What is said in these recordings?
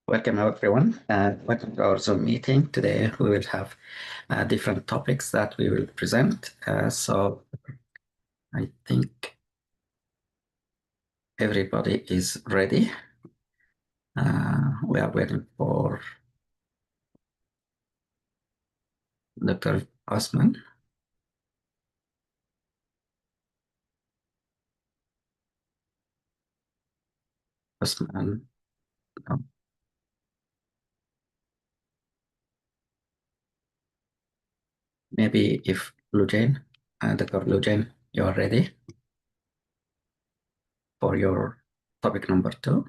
Welcome everyone. Welcome to our Zoom meeting. Today we will have different topics that we will present. So I think everybody is ready. We are waiting for Dr. Osman. Osman. No. Maybe if Lujane, Dr. Lujane, you are ready for your topic number 2.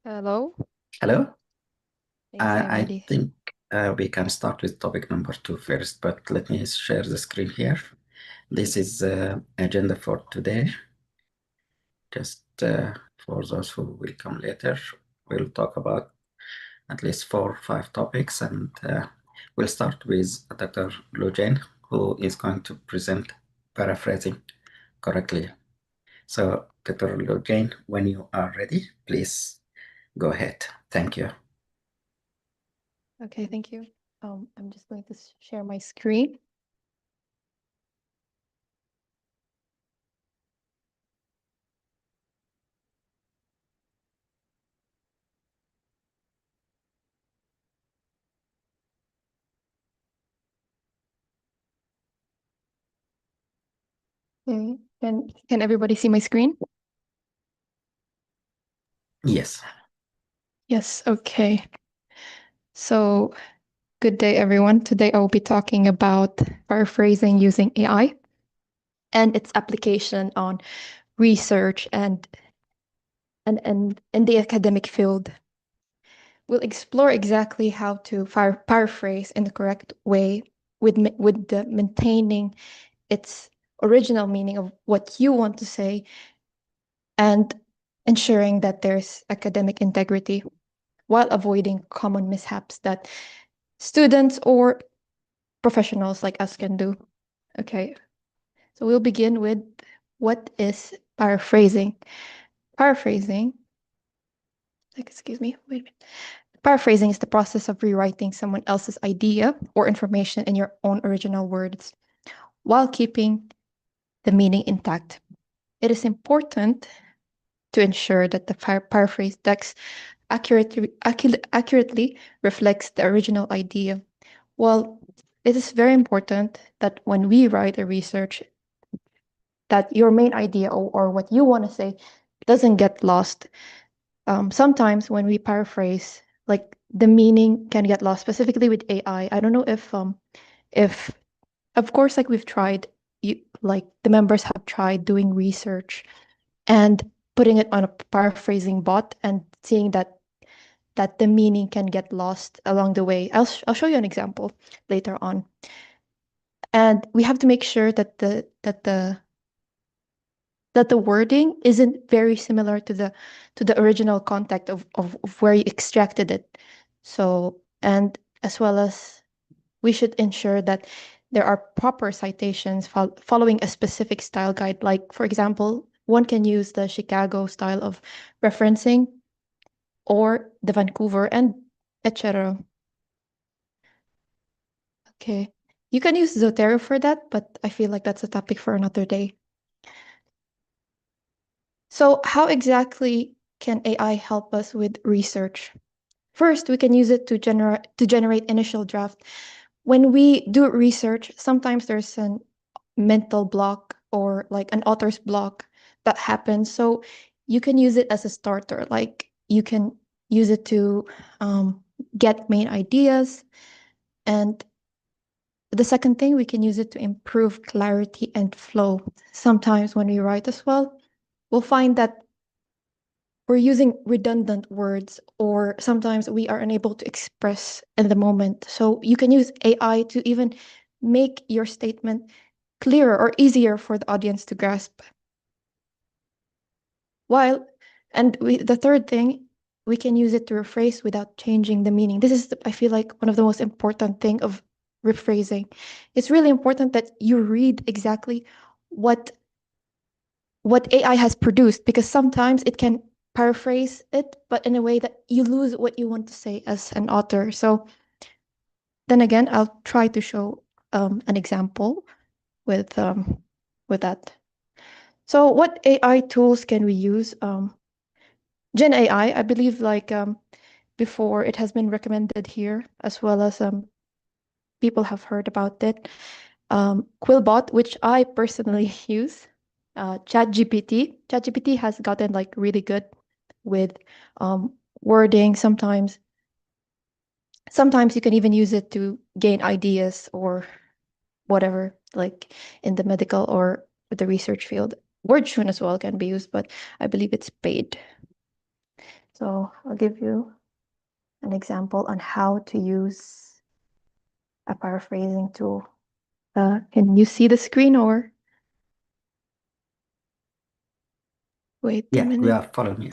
Hello. Hello. Yes, I'm I ready. think we can start with topic number 2 first, but let me share the screen here. This is agenda for today. Just for those who will come later, we'll talk about at least 4 or 5 topics, and we'll start with Dr. Lujane, who is going to present paraphrasing correctly. So, Dr. Lujane, when you are ready, please go ahead. Thank you. Okay, thank you. I'm just going to share my screen. Okay. Can everybody see my screen? Yes. Yes, okay. So, good day, everyone. Today I will be talking about paraphrasing using AI and its application on research and in the academic field. We'll explore exactly how to paraphrase in the correct way with maintaining its original meaning of what you want to say and ensuring that there's academic integrity while avoiding common mishaps that students or professionals like us can do. Okay, so we'll begin with what is paraphrasing. Paraphrasing, excuse me, wait a minute. Paraphrasing is the process of rewriting someone else's idea or information in your own original words while keeping the meaning intact. It is important to ensure that the paraphrase text accurately reflects the original idea. Well, it is very important that when we write a research, that your main idea or what you want to say doesn't get lost. Sometimes when we paraphrase, like the meaning can get lost, specifically with AI. I don't know if of course, like we've tried, like the members have tried doing research and putting it on a paraphrasing bot and seeing that the meaning can get lost along the way. I'll show you an example later on. And we have to make sure that the wording isn't very similar to the original context of where you extracted it. So, and as well as we should ensure that there are proper citations following a specific style guide. Like, for example, one can use the Chicago style of referencing or the Vancouver and etc. Okay. You can use Zotero for that, but I feel like that's a topic for another day. So how exactly can AI help us with research? First, we can use it to generate initial draft. When we do research, sometimes there's a mental block or like an author's block that happens. So you can use it as a starter. Like you can use it to get main ideas. And the second thing, we can use it to improve clarity and flow. Sometimes when we write as well, we'll find that we're using redundant words, or sometimes we are unable to express in the moment. So you can use AI to even make your statement clearer or easier for the audience to grasp. The third thing, we can use it to rephrase without changing the meaning. This is, I feel like, one of the most important thing of rephrasing. It's really important that you read exactly what what AI has produced, because sometimes it can paraphrase it, but in a way that you lose what you want to say as an author. So then again, I'll try to show an example with that. So what AI tools can we use? Gen AI, I believe, like before, it has been recommended here, as well as people have heard about it. Quillbot, which I personally use. ChatGPT. ChatGPT has gotten like really good with wording. Sometimes you can even use it to gain ideas or whatever, like in the medical or the research field. WordTune as well can be used, but I believe it's paid. So I'll give you an example on how to use a paraphrasing tool. Can you see the screen or? Wait a Yeah, we minute. are following you.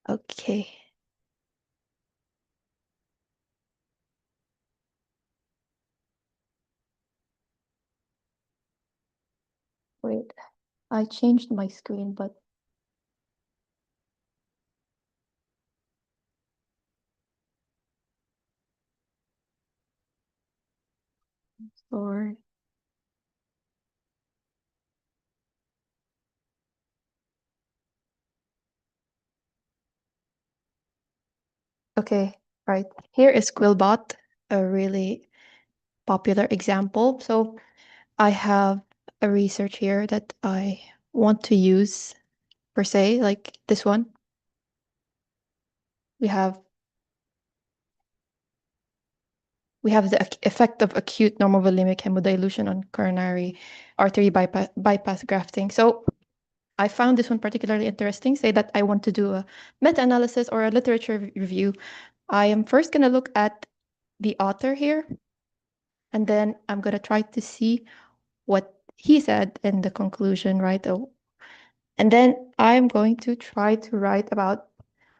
Okay. Wait, I changed my screen, but sorry. Okay, right. Here is Quillbot, a really popular example. So I have a research here that I want to use per se, like this one. We have the effect of acute normovolemic hemodilution on coronary artery bypass grafting. So I found this one particularly interesting. Say that I want to do a meta-analysis or a literature review. I am first going to look at the author here, and then I'm going to try to see what he said in the conclusion, right? And then I'm going to try to write about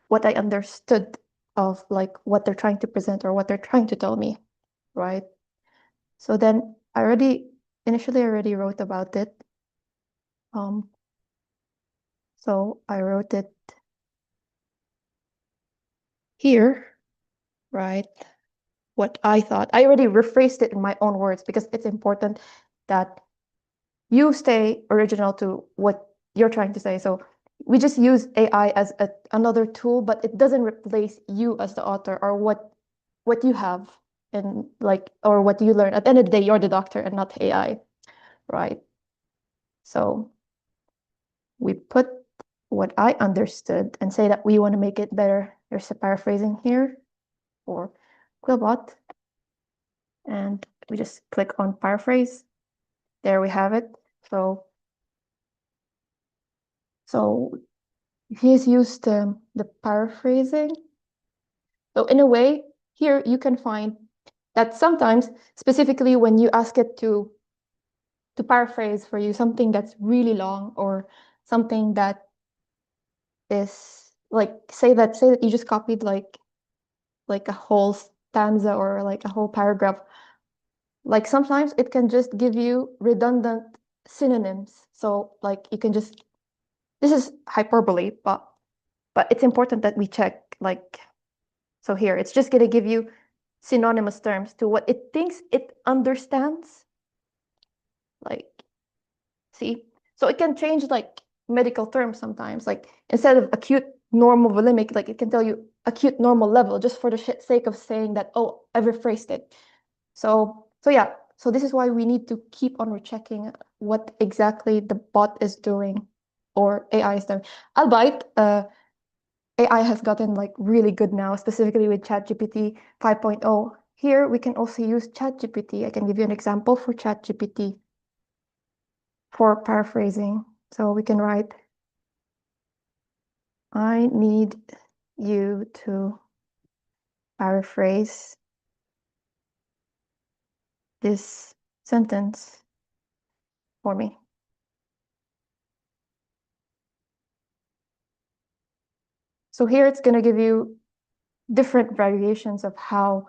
what I understood of like what they're trying to present or what they're trying to tell me, right? So then initially I already wrote about it. So I wrote it here, right? What I thought. I already rephrased it in my own words because it's important that you stay original to what you're trying to say. So we just use AI as another tool, but it doesn't replace you as the author or what you have and like or what you learn. At the end of the day, you're the doctor and not AI, right? So we put what I understood and say that we want to make it better. There's a paraphrasing here for Quillbot. And we just click on paraphrase. There we have it. So he's used the paraphrasing. So in a way, here you can find that sometimes, specifically when you ask it to paraphrase for you something that's really long or something that is like say that you just copied like a whole stanza or like a whole paragraph. Like sometimes it can just give you redundant synonyms. So like you can just this is hyperbole, but it's important that we check like so here it's just going to give you synonymous terms to what it thinks it understands. Like see, so it can change like medical terms sometimes. Like instead of acute normal volemic, like it can tell you acute normal level just for the sake of saying that, oh, I've rephrased it. So yeah, so this is why we need to keep on rechecking what exactly the bot is doing or AI is doing. Albeit, AI has gotten like really good now, specifically with ChatGPT 5.0. Here we can also use ChatGPT. I can give you an example for ChatGPT for paraphrasing. So we can write, I need you to paraphrase this sentence for me. So here it's going to give you different variations of how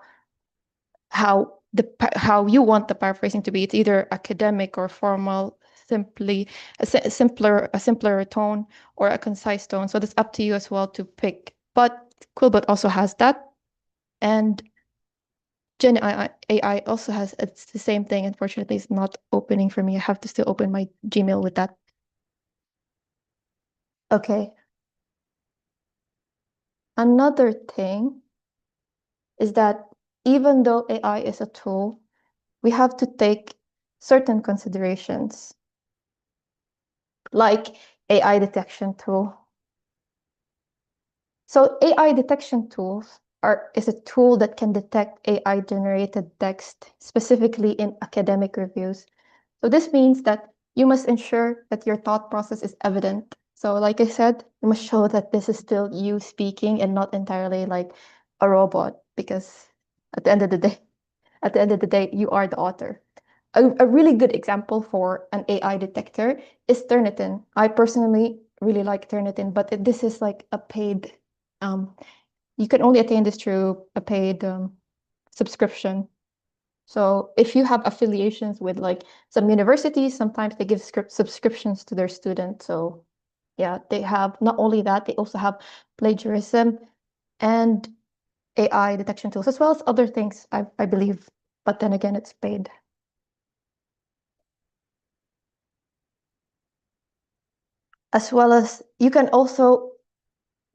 you want the paraphrasing to be. It's either academic or formal, simply a simpler tone or a concise tone. So that's up to you as well to pick. But Quillbot also has that. And Gen AI also has, it's the same thing. Unfortunately, it's not opening for me. I have to still open my Gmail with that. Okay. Another thing is that even though AI is a tool, we have to take certain considerations, like AI detection tool. So AI detection tools is a tool that can detect AI generated text, specifically in academic reviews. So this means that you must ensure that your thought process is evident. So like I said, you must show that this is still you speaking and not entirely like a robot, because at the end of the day, you are the author. A really good example for an AI detector is Turnitin. I personally really like Turnitin, but this is like a paid, you can only attain this through a paid subscription. So if you have affiliations with like some universities, sometimes they give subscriptions to their students. So yeah, they have not only that, they also have plagiarism and AI detection tools, as well as other things, I believe. But then again, it's paid. As well as you can also,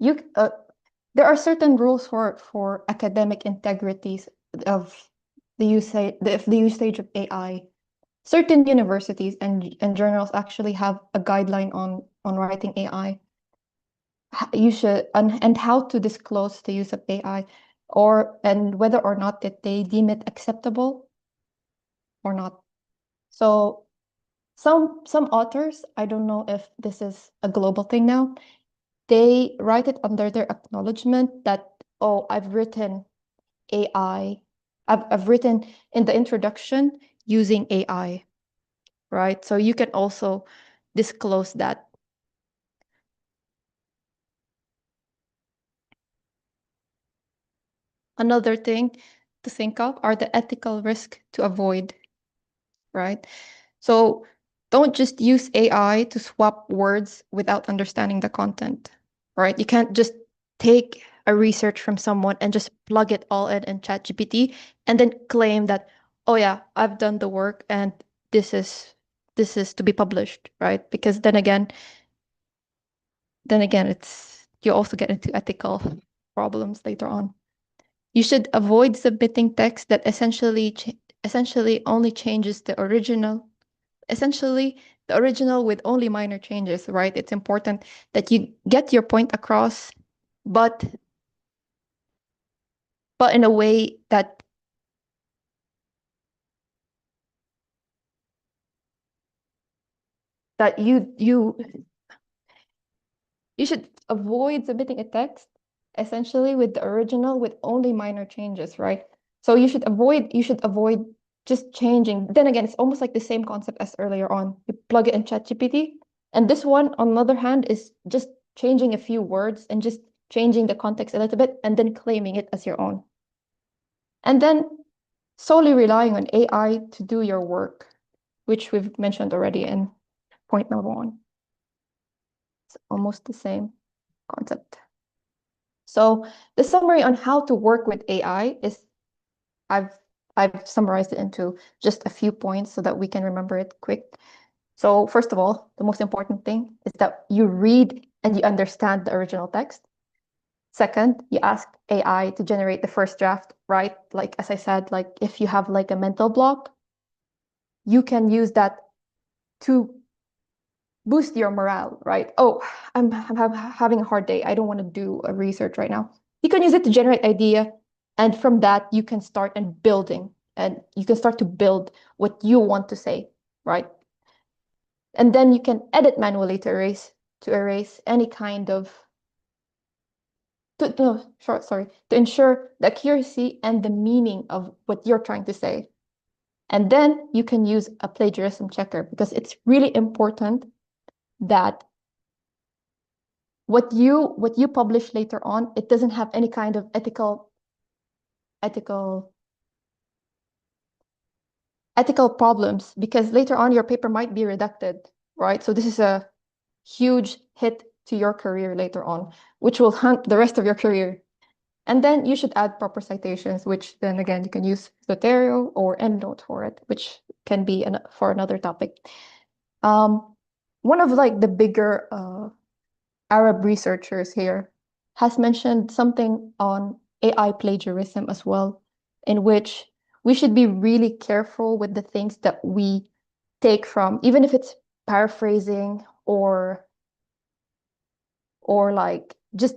there are certain rules for academic integrities of the usage of AI. Certain universities and journals actually have a guideline on writing AI. You should and how to disclose the use of AI, and whether or not that they deem it acceptable or not. So some authors, I don't know if this is a global thing now, they write it under their acknowledgement that, oh, I've written AI. I've written in the introduction using AI, right? So you can also disclose that. Another thing to think of are the ethical risk to avoid, right? So don't just use AI to swap words without understanding the content, right? You can't just take a research from someone and just plug it all in ChatGPT and then claim that, oh yeah, I've done the work and this is to be published, right? Because then again, it's you also get into ethical problems later on. You should avoid submitting text that essentially only changes the original. Essentially, the original with only minor changes, right? It's important that you get your point across, but in a way that you should avoid submitting a text essentially with the original with only minor changes, right? So you should avoid just changing. Then again, it's almost like the same concept as earlier on. You plug it in ChatGPT, and this one, on the other hand, is just changing a few words and just changing the context a little bit and then claiming it as your own. And then solely relying on AI to do your work, which we've mentioned already in point number one. It's almost the same concept. So the summary on how to work with AI is I've summarized it into just a few points so that we can remember it quick. So first of all, the most important thing is that you read and you understand the original text. Second, you ask AI to generate the first draft, right? Like as I said, like if you have like a mental block, you can use that to boost your morale, right? Oh, I'm having a hard day. I don't want to do a research right now. You can use it to generate idea, and from that you can start and you can start to build what you want to say, right? And then you can edit manually to erase any kind of no, sorry, to ensure the accuracy and the meaning of what you're trying to say. And then you can use a plagiarism checker, because it's really important that what you publish later on, it doesn't have any kind of ethical ethical problems, because later on your paper might be redacted, right? So this is a huge hit to your career later on, which will haunt the rest of your career. And then you should add proper citations, which then again you can use Zotero or EndNote for it, which can be for another topic. One of like the bigger Arab researchers here has mentioned something on AI plagiarism as well, in which we should be really careful with the things that we take from, even if it's paraphrasing or like just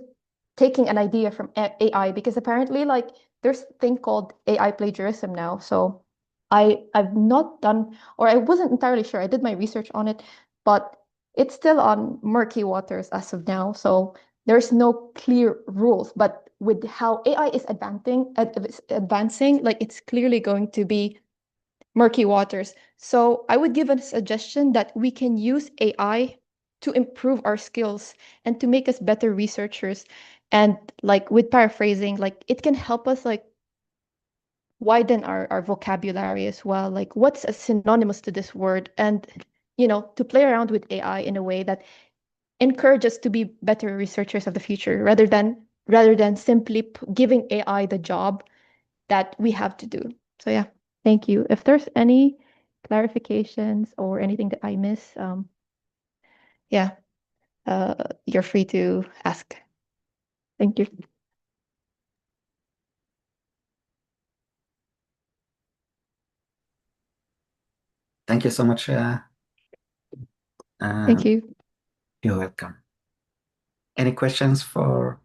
taking an idea from AI, because apparently like there's a thing called AI plagiarism now. So I've not done, or I wasn't entirely sure. I did my research on it, but it's still on murky waters as of now. So there's no clear rules. But with how AI is advancing, like it's clearly going to be murky waters. So I would give a suggestion that we can use AI to improve our skills and to make us better researchers. And like with paraphrasing, like it can help us like widen our vocabulary as well. Like what's a synonymous to this word? And to play around with AI in a way that encourage us to be better researchers of the future, rather than simply giving AI the job that we have to do. So yeah, thank you. If there's any clarifications or anything that I miss, yeah, you're free to ask. Thank you. Thank you so much. Thank you. You're welcome. Any questions for?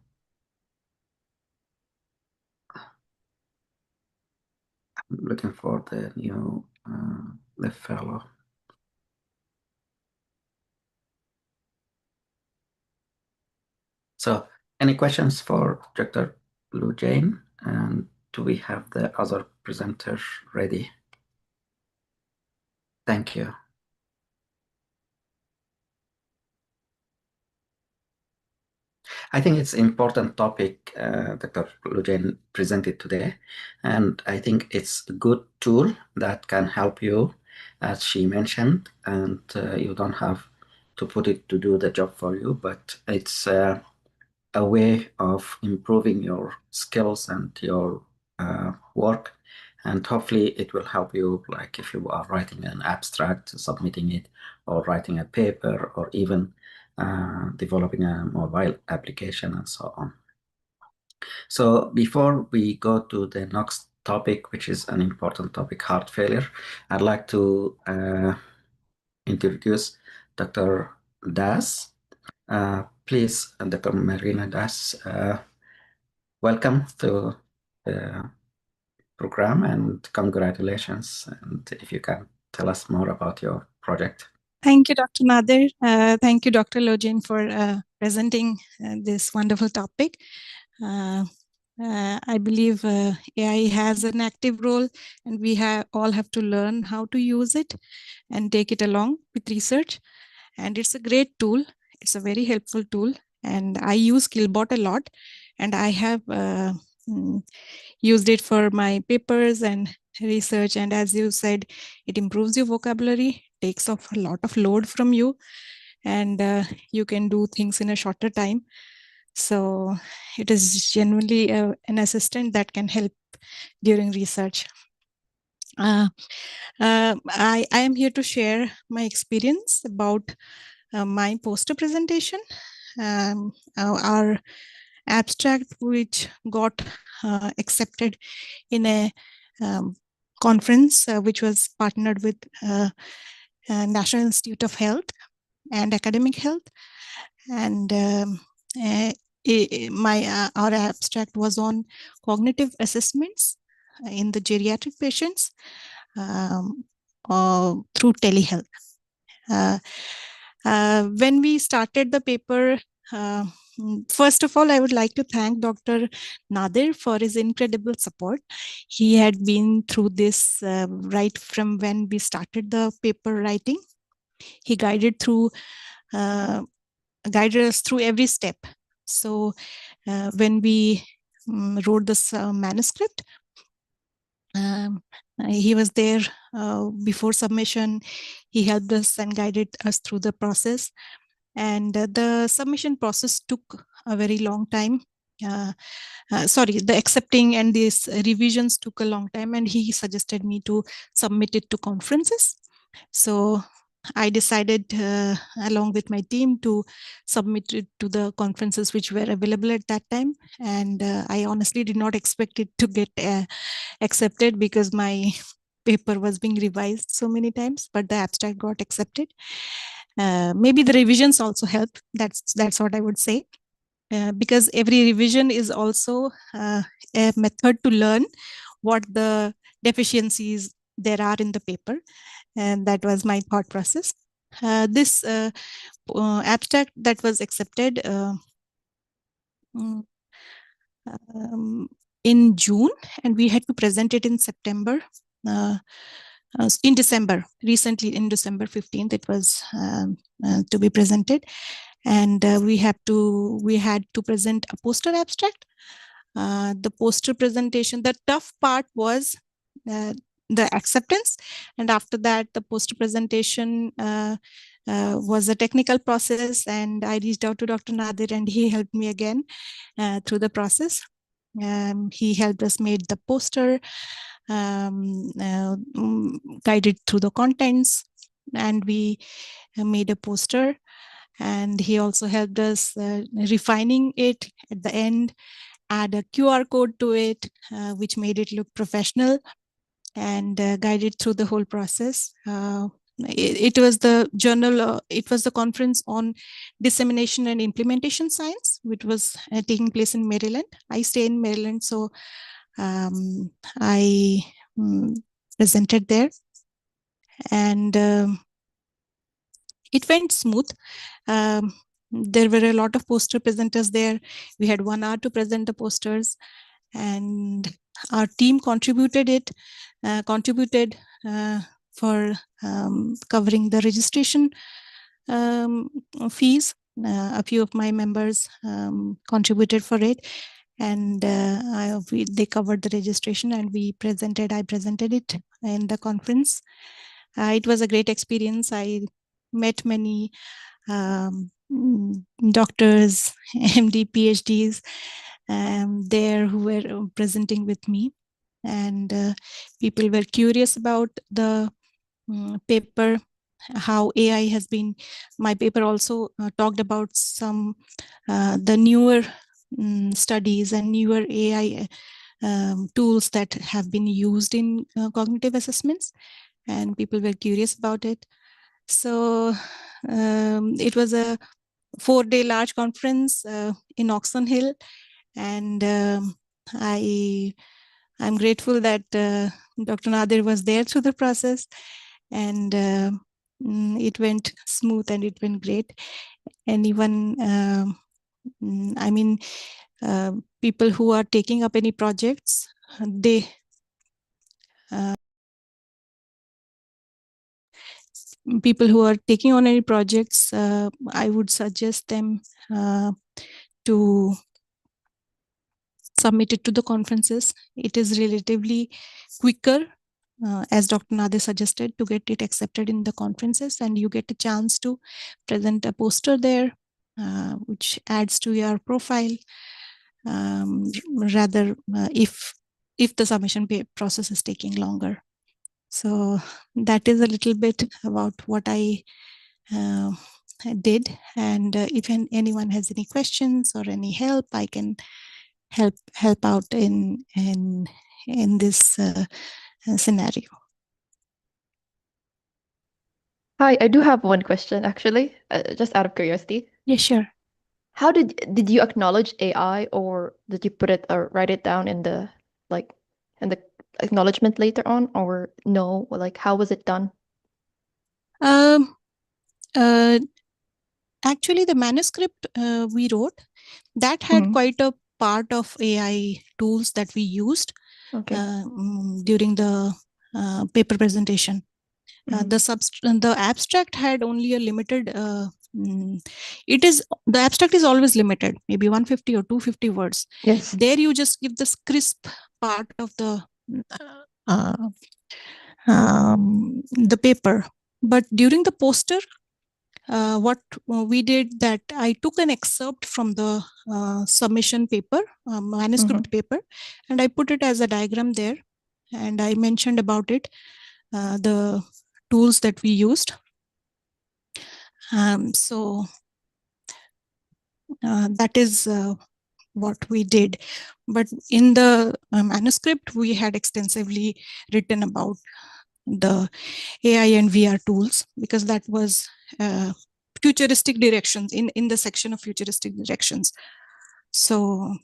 I'm looking for the new the fellow. So, any questions for Dr. Lujane? And do we have the other presenter ready? Thank you. I think it's an important topic Dr. Lujane presented today, and I think it's a good tool that can help you, as she mentioned, and you don't have to put it to do the job for you, but it's a way of improving your skills and your work, and hopefully it will help you, like if you are writing an abstract, submitting it, or writing a paper, or even developing a mobile application and so on. So before we go to the next topic, which is an important topic, heart failure, I'd like to introduce Dr. Das. Please, Dr. Merina Das, welcome to the program and congratulations. And if you can tell us more about your project. Thank you, Dr. Nadir. Thank you, Dr. Lujane, for presenting this wonderful topic. I believe AI has an active role, and we all have to learn how to use it and take it along with research. And it's a great tool. It's a very helpful tool. And I use Skillbot a lot, and I have used it for my papers and research. And as you said, it improves your vocabulary, takes off a lot of load from you, and you can do things in a shorter time. So it is genuinely an assistant that can help during research. I am here to share my experience about my poster presentation. Our abstract, which got accepted in a conference which was partnered with National Institute of Health and Academic Health, and our abstract was on cognitive assessments in the geriatric patients through telehealth. When we started the paper, first of all, I would like to thank Dr. Nadir for his incredible support. He had been through this right from when we started the paper writing. He guided us through every step. So when we wrote this manuscript, He was there before submission. He helped us and guided us through the process. And the submission process took a very long time. Sorry, the accepting and these revisions took a long time, and he suggested me to submit it to conferences. So I decided along with my team to submit it to the conferences which were available at that time. And I honestly did not expect it to get accepted because my paper was being revised so many times, but the abstract got accepted. Maybe the revisions also helped. That's what I would say. Because every revision is also a method to learn what the deficiencies there are in the paper. And that was my thought process. This abstract that was accepted in June, and we had to present it in September. In December, recently in December 15th, it was to be presented. And we had to present a poster abstract. The poster presentation, the tough part was the acceptance. And after that, the poster presentation was a technical process. And I reached out to Dr. Nadir, and he helped me again through the process. He helped us make the poster, guided through the contents, and we made a poster. And he also helped us refining it at the end, add a QR code to it, which made it look professional, and guided through the whole process. It was the journal, it was the conference on dissemination and implementation science, which was taking place in Maryland. I stay in Maryland, so I presented there. And it went smooth. There were a lot of poster presenters there. We had 1 hour to present the posters, and our team contributed for covering the registration fees. A few of my members contributed for it, and they covered the registration, and I presented it in the conference. It was a great experience. I met many doctors, MD, PhDs there who were presenting with me, and people were curious about the paper, how AI has been. My paper also talked about some the newer studies and newer AI tools that have been used in cognitive assessments, and people were curious about it. So it was a 4-day large conference in Oxon Hill, and I'm grateful that Dr. Nadir was there through the process, and it went smooth and it went great. Anyone, I mean, people who are taking up any projects, people who are taking on any projects, I would suggest them to submit it to the conferences. It is relatively quicker, as Dr. Nadir suggested, to get it accepted in the conferences, and you get a chance to present a poster there, which adds to your profile. Rather, if the submission process is taking longer. So that is a little bit about what I did. And if anyone has any questions or any help, I can help out in this scenario. Hi, I do have one question actually, just out of curiosity. Yeah, sure. How did you acknowledge AI, or did you put it or write it down in the acknowledgement later on, or no? Like, how was it done? Actually, the manuscript we wrote, that had quite a part of AI tools that we used during the paper presentation. The abstract had only a limited, the abstract is always limited, maybe 150 or 250 words. Yes. There you just give this crisp part of the the paper. But during the poster, what we did that I took an excerpt from the submission paper, manuscript paper, and I put it as a diagram there. And I mentioned about it, the tools that we used. So that is what we did. But in the manuscript, we had extensively written about the AI and VR tools, because that was futuristic directions in the section of futuristic directions. So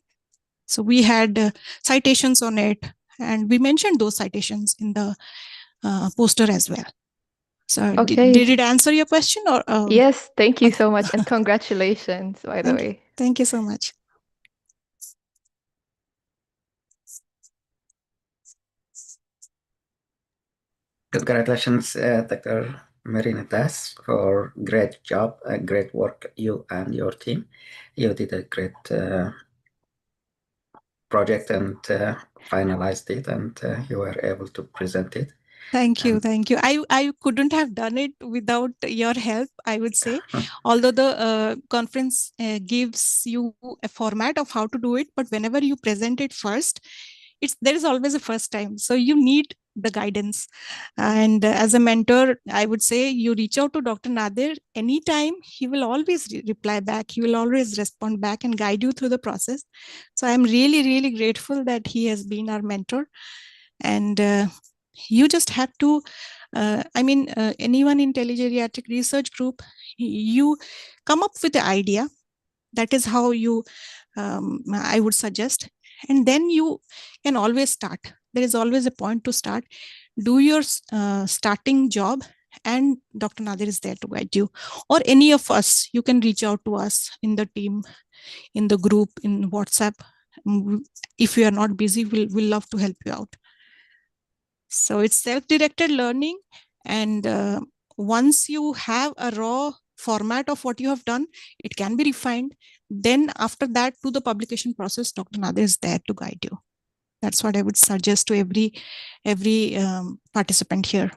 we had citations on it, and we mentioned those citations in the poster as well. So Okay. did it answer your question? Or yes, thank you so much, and congratulations, by the way. Thank you so much. Congratulations, Dr. Merina, for great job, great work, you and your team. You did a great project and finalized it, and you were able to present it. Thank you. Thank you. I couldn't have done it without your help, I would say. Although the conference gives you a format of how to do it, but whenever you present it first, there is always a first time. So you need the guidance. And as a mentor, I would say you reach out to Dr. Nadir anytime. He will always reply back. He will always respond back and guide you through the process. So I'm really, really grateful that he has been our mentor. And you just have to, anyone in telegeriatric research group, you come up with the idea. That is how you, I would suggest. And then you can always start. There is always a point to start. Do your starting job, and Dr. Nadir is there to guide you. Or any of us, you can reach out to us in the team, in the group, in WhatsApp. If you are not busy, we'll love to help you out. So it's self-directed learning. And once you have a raw format of what you have done, it can be refined. Then after that, to the publication process, Dr. Nadir is there to guide you. That's what I would suggest to every participant here.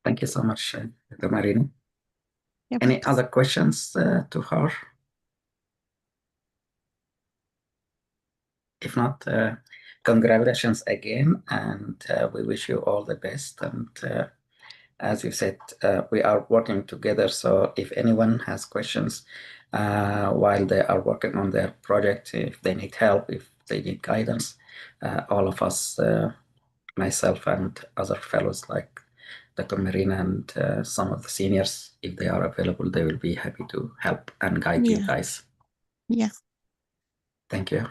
Thank you so much, Dr. Merina. Any other questions to her? If not, congratulations again, and we wish you all the best. And as you said, we are working together. So if anyone has questions while they are working on their project, if they need help, if they need guidance, all of us, myself and other fellows like Dr. Merina and some of the seniors, if they are available, they will be happy to help and guide you guys. Yeah. Thank you.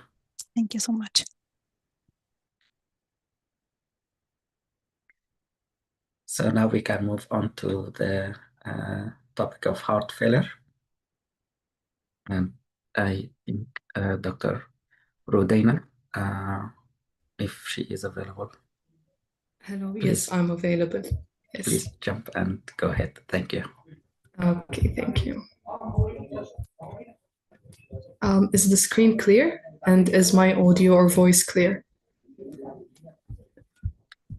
Thank you so much. So now we can move on to the topic of heart failure. And I think Dr. Rudaina, if she is available. Hello, please. Yes, I'm available. Yes. Please jump and go ahead. Thank you. Okay, thank you. Is the screen clear? And is my audio or voice clear?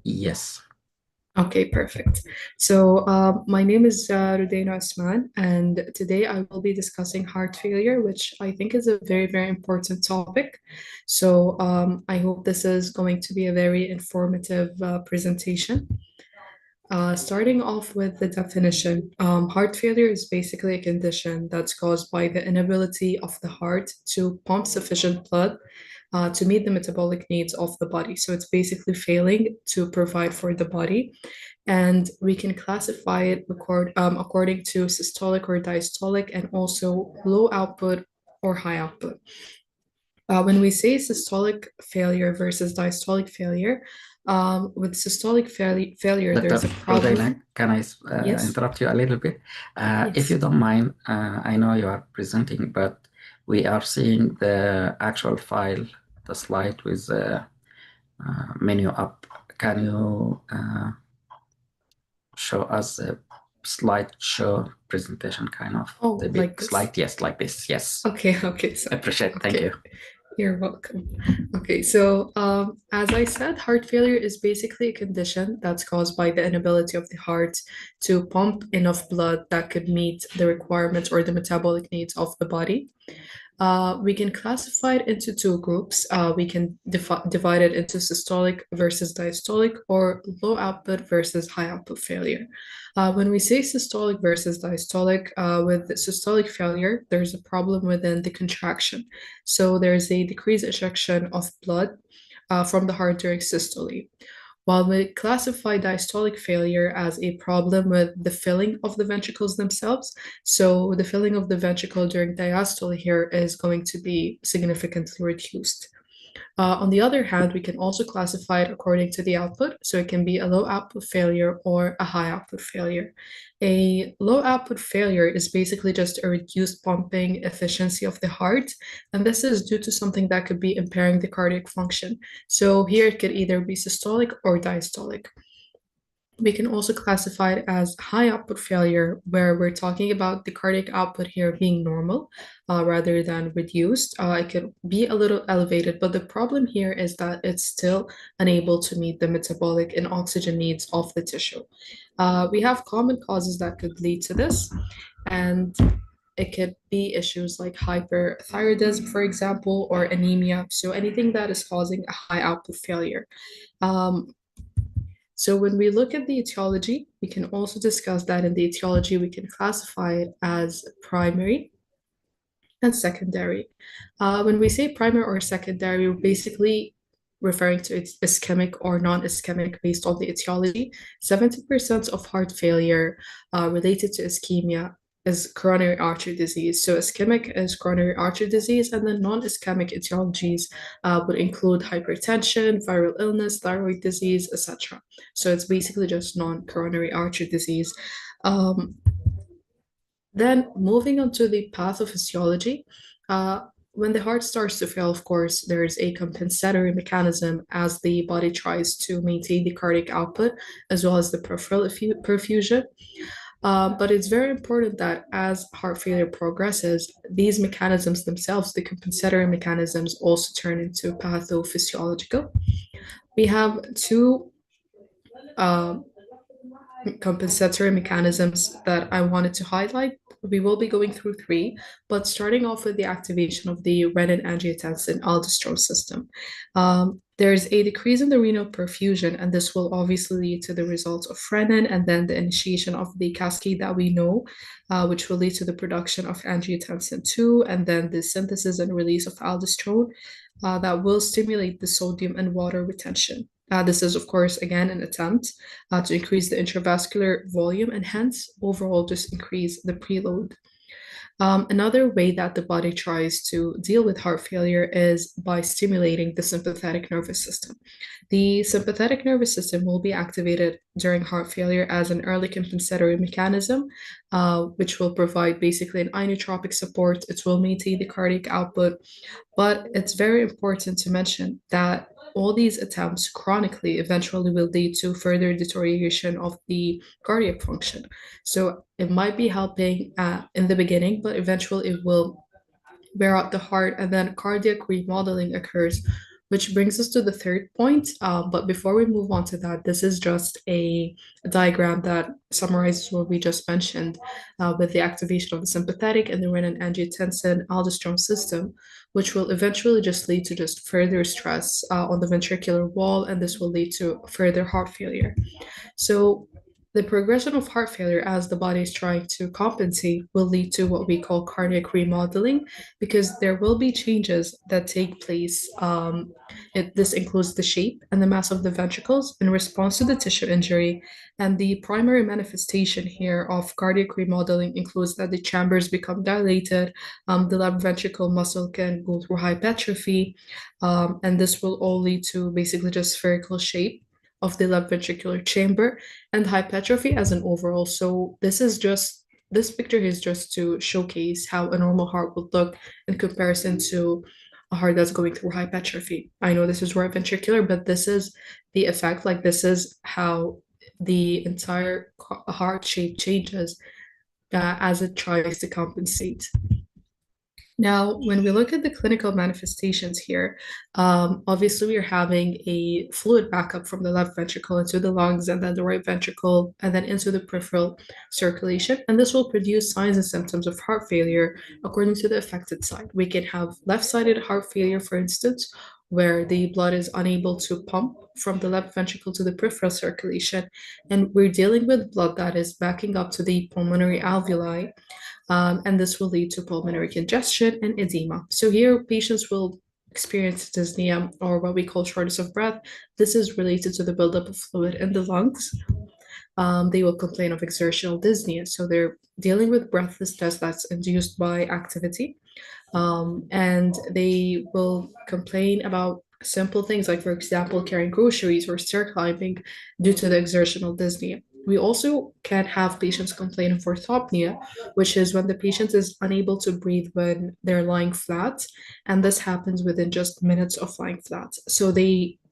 Yes. Okay, perfect. So my name is Rudaina Osman, and today I will be discussing heart failure, which I think is a very, very important topic. So I hope this is going to be a very informative presentation. Starting off with the definition, heart failure is basically a condition that's caused by the inability of the heart to pump sufficient blood to meet the metabolic needs of the body. So it's basically failing to provide for the body. And we can classify it according to systolic or diastolic, and also low output or high output. When we say systolic failure versus diastolic failure, with systolic failure, Dr. there's a problem. Rudaina, can I Yes. interrupt you a little bit? Yes. If you don't mind, I know you are presenting, but we are seeing the actual file, the slide with the menu up. Can you show us a slideshow presentation kind of? Oh, the like big slide? Yes, like this. Yes. Okay. So, Appreciate it. Thank you. You're welcome. Okay, so as I said, heart failure is basically a condition that's caused by the inability of the heart to pump enough blood that could meet the requirements or the metabolic needs of the body. We can classify it into two groups. We can divide it into systolic versus diastolic, or low output versus high output failure. When we say systolic versus diastolic, with systolic failure, there's a problem within the contraction. So there's a decreased ejection of blood from the heart during systole. While we classify diastolic failure as a problem with the filling of the ventricles themselves, so the filling of the ventricle during diastole here is going to be significantly reduced. On the other hand, we can also classify it according to the output. So it can be a low output failure or a high output failure. A low output failure is basically just a reduced pumping efficiency of the heart. And this is due to something that could be impairing the cardiac function. So here it could either be systolic or diastolic. We can also classify it as high output failure, where we're talking about the cardiac output here being normal rather than reduced. It could be a little elevated, but the problem here is that it's still unable to meet the metabolic and oxygen needs of the tissue. We have common causes that could lead to this, and it could be issues like hyperthyroidism, for example, or anemia. So anything that is causing a high output failure. So when we look at the etiology, we can also discuss that in the etiology, we can classify it as primary and secondary. When we say primary or secondary, we're basically referring to its ischemic or non-ischemic based on the etiology. 70% of heart failure related to ischemia is coronary artery disease. So ischemic is coronary artery disease, and then non-ischemic etiologies would include hypertension, viral illness, thyroid disease, etc. So it's basically just non-coronary artery disease. Then moving on to the pathophysiology, when the heart starts to fail, of course, there's a compensatory mechanism as the body tries to maintain the cardiac output as well as the peripheral perfusion. But it's very important that as heart failure progresses, these mechanisms themselves, the compensatory mechanisms, also turn into pathophysiological. We have two compensatory mechanisms that I wanted to highlight. We will be going through three, but starting off with the activation of the renin-angiotensin-aldosterone system. There's a decrease in the renal perfusion, and this will obviously lead to the results of renin and then the initiation of the cascade that we know, which will lead to the production of angiotensin 2 and then the synthesis and release of aldosterone that will stimulate the sodium and water retention. This is, of course, again, an attempt to increase the intravascular volume and hence overall just increase the preload. Another way that the body tries to deal with heart failure is by stimulating the sympathetic nervous system. The sympathetic nervous system will be activated during heart failure as an early compensatory mechanism, which will provide basically an inotropic support. It will maintain the cardiac output, but it's very important to mention that all these attempts chronically eventually will lead to further deterioration of the cardiac function. So it might be helping in the beginning, but eventually it will wear out the heart, and then cardiac remodeling occurs, which brings us to the third point. But before we move on to that, this is just a diagram that summarizes what we just mentioned with the activation of the sympathetic and the renin-angiotensin-aldosterone system, which will eventually just lead to just further stress on the ventricular wall, and this will lead to further heart failure. So the progression of heart failure as the body is trying to compensate will lead to what we call cardiac remodeling, because there will be changes that take place. This includes the shape and the mass of the ventricles in response to the tissue injury. And the primary manifestation here of cardiac remodeling includes that the chambers become dilated, the left ventricle muscle can go through hypertrophy, and this will all lead to basically just spherical shape of the left ventricular chamber and hypertrophy as an overall. So this picture is just to showcase how a normal heart would look in comparison to a heart that's going through hypertrophy. I know this is right ventricular, but this is the effect. Like, this is how the entire heart shape changes as it tries to compensate. Now, when we look at the clinical manifestations here, obviously we are having a fluid backup from the left ventricle into the lungs and then the right ventricle and then into the peripheral circulation. And this will produce signs and symptoms of heart failure according to the affected side. We can have left-sided heart failure, for instance, where the blood is unable to pump from the left ventricle to the peripheral circulation. And we're dealing with blood that is backing up to the pulmonary alveoli, and this will lead to pulmonary congestion and edema. So here, patients will experience dyspnea, or what we call shortness of breath. This is related to the buildup of fluid in the lungs. They will complain of exertional dyspnea. So they're dealing with breathlessness that's induced by activity. And they will complain about simple things like, for example, carrying groceries or stair climbing due to the exertional dyspnea. We also can have patients complain of orthopnea, which is when the patient is unable to breathe when they're lying flat, and this happens within just minutes of lying flat. So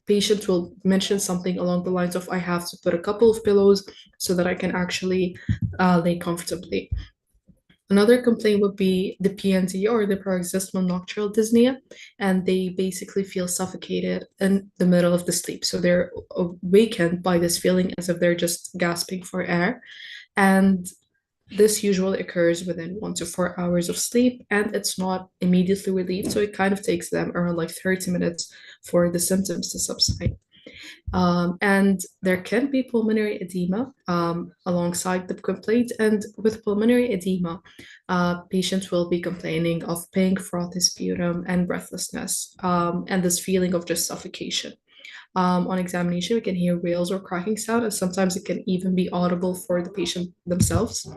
patients will mention something along the lines of, I have to put a couple of pillows so that I can actually lay comfortably. Another complaint would be the PND, or the paroxysmal nocturnal dyspnea, and they basically feel suffocated in the middle of the sleep. So they're awakened by this feeling as if they're just gasping for air. And this usually occurs within 1 to 4 hours of sleep, and it's not immediately relieved. So it kind of takes them around like 30 minutes for the symptoms to subside. And there can be pulmonary edema alongside the complaint. And with pulmonary edema, patients will be complaining of pink, frothy sputum, and breathlessness, and this feeling of just suffocation. On examination, we can hear wails or cracking sound, and sometimes it can even be audible for the patient themselves.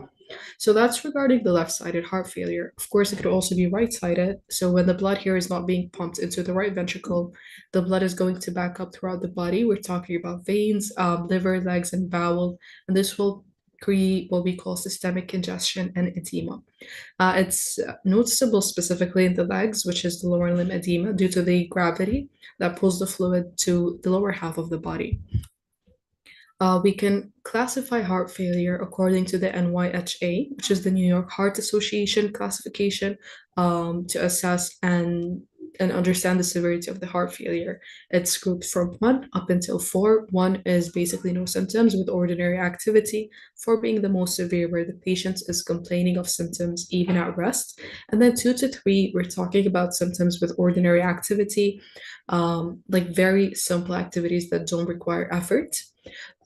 So that's regarding the left-sided heart failure. Of course, it could also be right-sided. So when the blood here is not being pumped into the right ventricle, the blood is going to back up throughout the body. We're talking about veins, liver, legs, and bowel, and this will create what we call systemic congestion and edema. It's noticeable specifically in the legs, which is the lower limb edema, due to the gravity that pulls the fluid to the lower half of the body. We can classify heart failure according to the NYHA, which is the New York Heart Association classification, to assess and understand the severity of the heart failure. It's grouped from 1 up until 4. 1 is basically no symptoms with ordinary activity, 4 being the most severe, where the patient is complaining of symptoms even at rest. And then 2 to 3, we're talking about symptoms with ordinary activity, like very simple activities that don't require effort.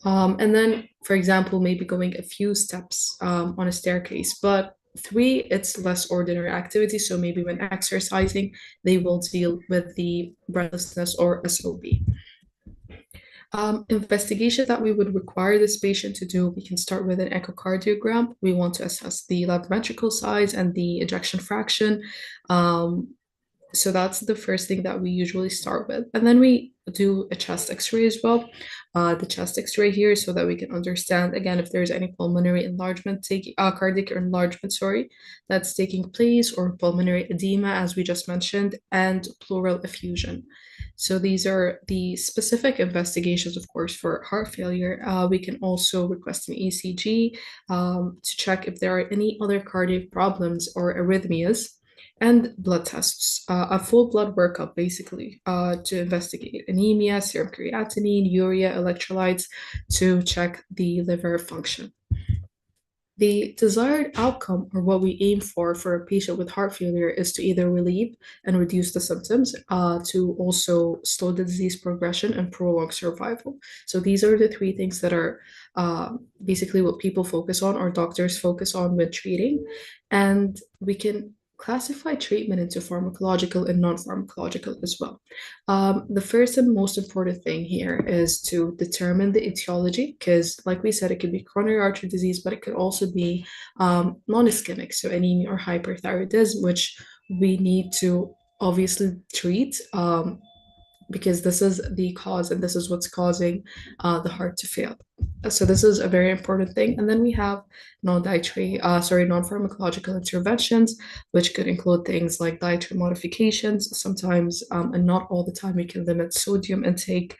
And then, for example, maybe going a few steps on a staircase. But 3, it's less ordinary activity. So maybe when exercising, they will deal with the breathlessness or SOB. Investigation that we would require this patient to do, we can start with an echocardiogram. We want to assess the left ventricle size and the ejection fraction. So that's the first thing that we usually start with. And then we do a chest x-ray as well. The chest x-ray here, so that we can understand, again, if there's any pulmonary enlargement, cardiac enlargement, that's taking place, or pulmonary edema, as we just mentioned, and pleural effusion. So these are the specific investigations, of course, for heart failure. We can also request an ECG to check if there are any other cardiac problems or arrhythmias, and blood tests, a full blood workup, basically, to investigate anemia, serum creatinine, urea, electrolytes, to check the liver function. The desired outcome, or what we aim for a patient with heart failure, is to either relieve and reduce the symptoms, to also slow the disease progression and prolong survival. So these are the 3 things that are basically what people focus on, or doctors focus on when treating. And we can classify treatment into pharmacological and non-pharmacological as well. The first and most important thing here is to determine the etiology, because like we said, it could be coronary artery disease, but it could also be non-ischemic, so anemia or hyperthyroidism, which we need to obviously treat because this is the cause and this is what's causing the heart to fail. So this is a very important thing. And then we have non-pharmacological interventions, which could include things like dietary modifications. Sometimes, and not all the time, we can limit sodium intake.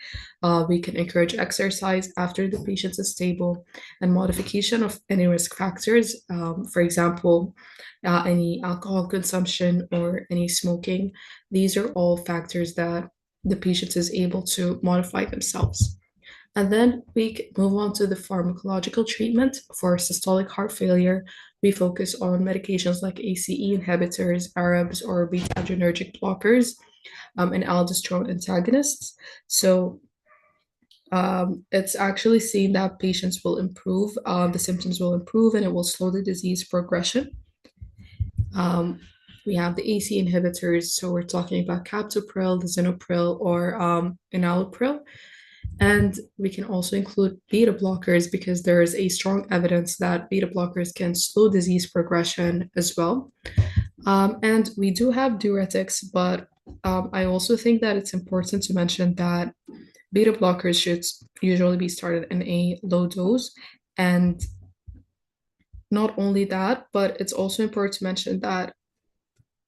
We can encourage exercise after the patient is stable, and modification of any risk factors. For example, any alcohol consumption or any smoking. These are all factors that the patient is able to modify themselves. And then we move on to the pharmacological treatment for systolic heart failure. We focus on medications like ACE inhibitors, ARBs, or beta-adrenergic blockers, and aldosterone antagonists. So it's actually seen that patients will improve, the symptoms will improve, and it will slow the disease progression. We have the ACE inhibitors, so we're talking about captopril, lisinopril, or enalapril. And we can also include beta blockers because there is a strong evidence that beta blockers can slow disease progression as well. And we do have diuretics, but I also think that it's important to mention that beta blockers should usually be started in a low dose. And not only that, but it's also important to mention that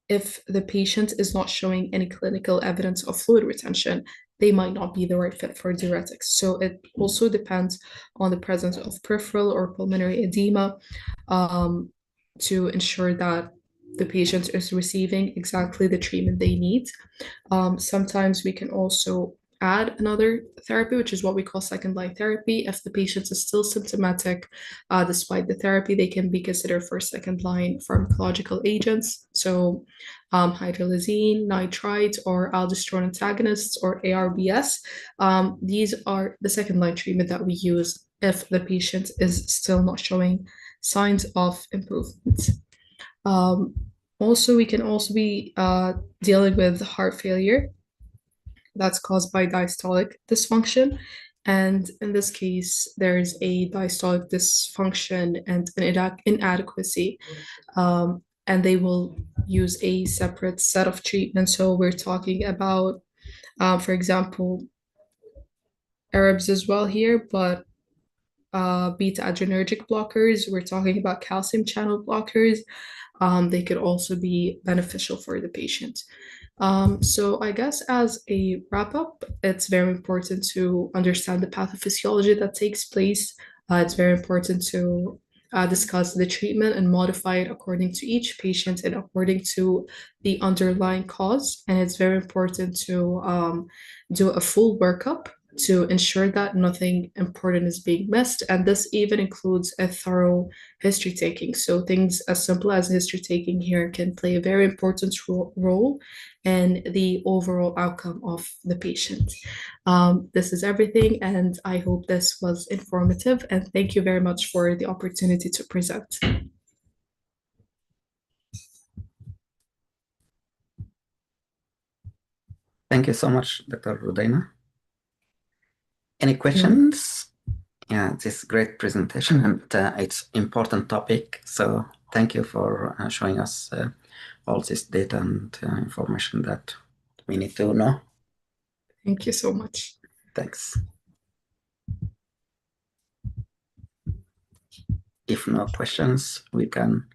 if the patient is not showing any clinical evidence of fluid retention, they might not be the right fit for diuretics. So it also depends on the presence of peripheral or pulmonary edema to ensure that the patient is receiving exactly the treatment they need. Sometimes we can also add another therapy, which is what we call second line therapy. If the patient is still symptomatic despite the therapy, they can be considered for second line pharmacological agents. So hydralazine, nitrite, or aldosterone antagonists, or ARBS. These are the second line treatment that we use if the patient is still not showing signs of improvement. Also, we can also be dealing with heart failure that's caused by diastolic dysfunction. And in this case, there's a diastolic dysfunction and an inadequacy. And they will use a separate set of treatments. So we're talking about, for example, Arabs as well here, but beta-adrenergic blockers. We're talking about calcium channel blockers. They could also be beneficial for the patient. So I guess as a wrap up, it's very important to understand the pathophysiology that takes place. It's very important to discuss the treatment and modify it according to each patient and according to the underlying cause. And it's very important to do a full workup to ensure that nothing important is being missed. And this even includes a thorough history taking. So things as simple as history taking here can play a very important role in the overall outcome of the patient. This is everything, and I hope this was informative. And thank you very much for the opportunity to present. Thank you so much, Dr. Rudaina. Any questions? Yeah, this is great presentation, and it's important topic. So thank you for showing us all this data and information that we need to know. Thank you so much. Thanks. If no questions, we can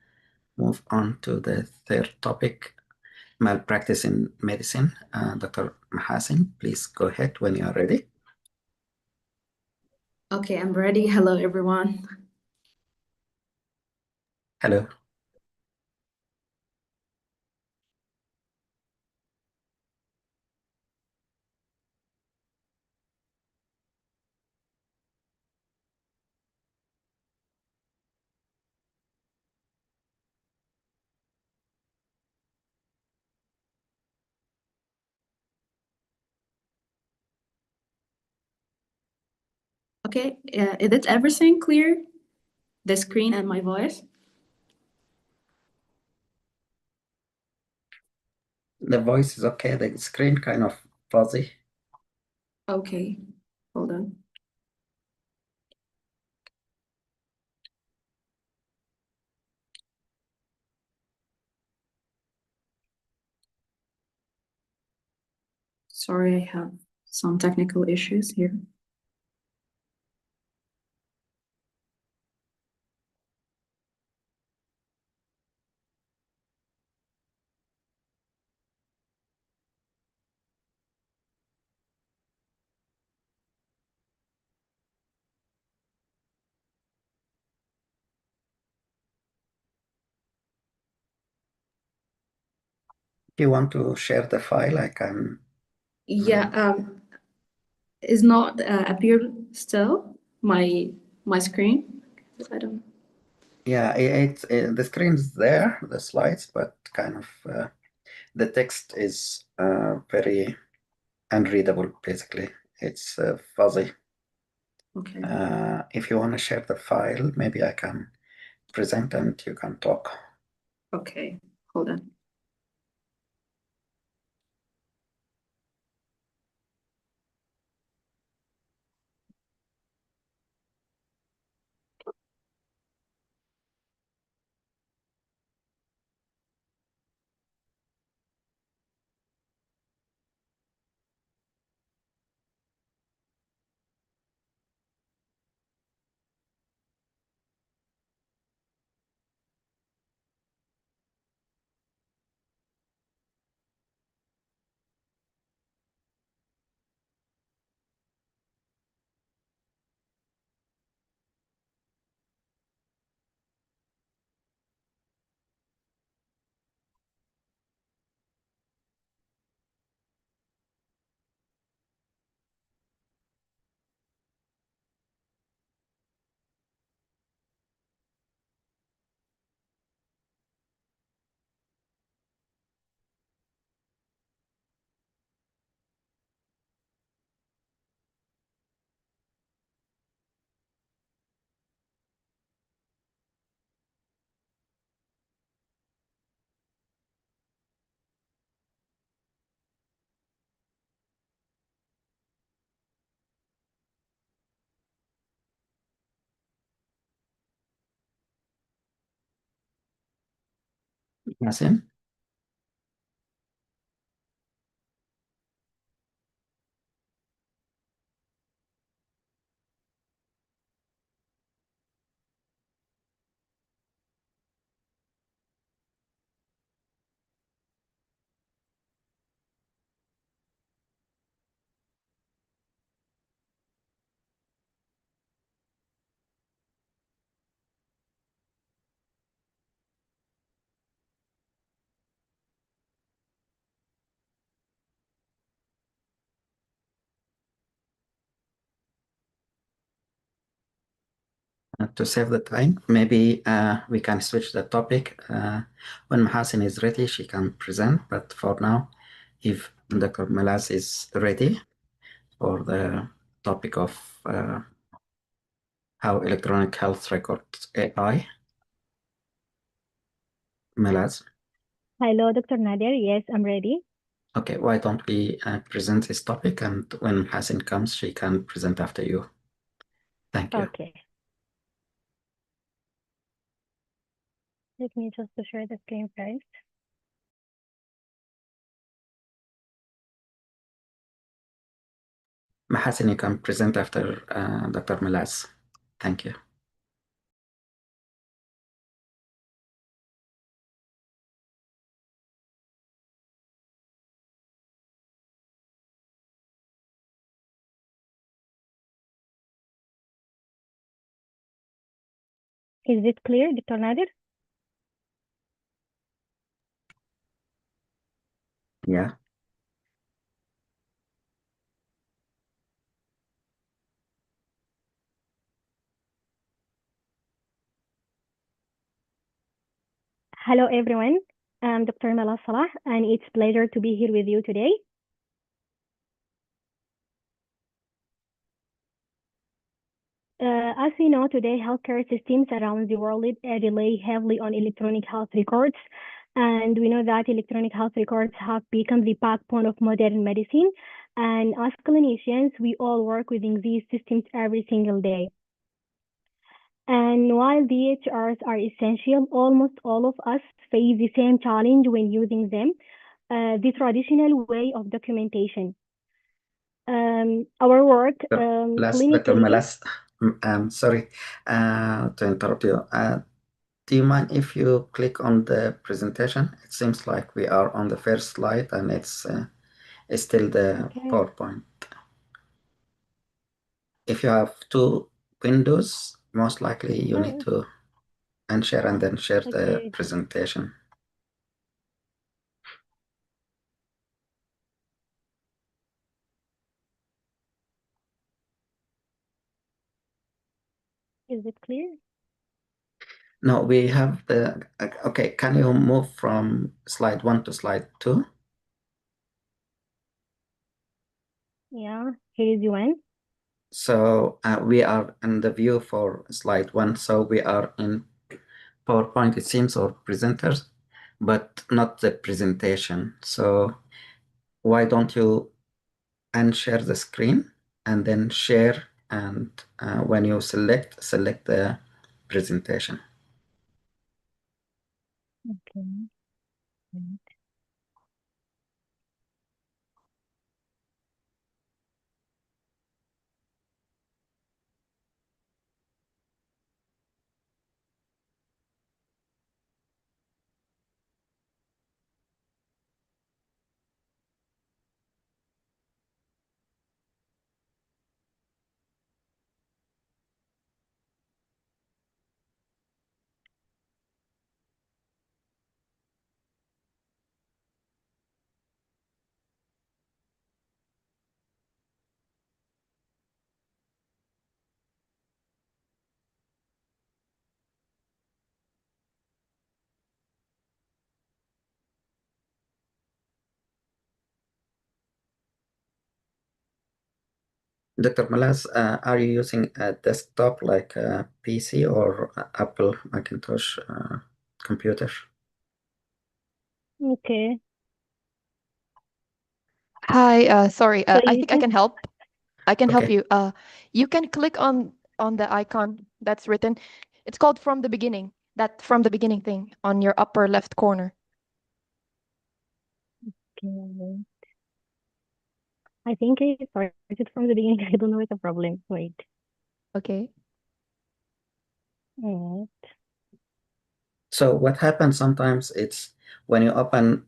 move on to the third topic, malpractice in medicine. Dr. Mahasin, please go ahead when you are ready. Okay, I'm ready. Hello, everyone. Hello. Okay, is it everything clear? The screen and my voice? The voice is okay. The screen kind of fuzzy. Okay, hold on. Sorry, I have some technical issues here. If you want to share the file, I can. Yeah, is not appear still my screen. I don't. Yeah, the screen's there, the slides, but kind of the text is very unreadable. Basically, it's fuzzy. Okay. If you want to share the file, maybe I can present and you can talk. Okay. Hold on. Mahasin? To save the time, maybe we can switch the topic. When Mahasin is ready, she can present. But for now, if Dr. Malaz is ready for the topic of how electronic health records AI, Malaz. Hello, Dr. Nader. Yes, I'm ready. Okay, why don't we present this topic, and when Mahasin comes, she can present after you. Thank you. Okay. Let me just share the screen first. Mahasin, you can present after Dr. Malaz. Thank you. Is it clear, Dr. Nader? Yeah. Hello, everyone. I'm Dr. Malaz Salah, and it's a pleasure to be here with you today. As we know today, healthcare systems around the world rely heavily on electronic health records. And we know that electronic health records have become the backbone of modern medicine. And as clinicians, we all work within these systems every single day. And while DHRs are essential, almost all of us face the same challenge when using them, the traditional way of documentation. our work Dr. clinically. Malaz, sorry to interrupt you. Do you mind if you click on the presentation? It seems like we are on the first slide and it's still the Okay. PowerPoint. If you have two windows, most likely you need to unshare and then share the Okay. presentation. Is it clear? No, we have the, okay, can you move from slide 1 to slide 2? Yeah, here is UN. So we are in the view for slide 1. So we are in PowerPoint, it seems, or presenters, but not the presentation. So why don't you unshare the screen and then share, and when you select the presentation. Okay. Dr. Malaz, are you using a desktop like a PC or Apple Macintosh computer? Okay. Hi, sorry. So I you think I can help. I can help Okay. you. You can click on the icon that's written. It's called from the beginning. That from the beginning thing on your upper left corner. Okay. I think I started from the beginning. I don't know what's the problem. Wait. Okay. Alright. So what happens sometimes, it's when you open,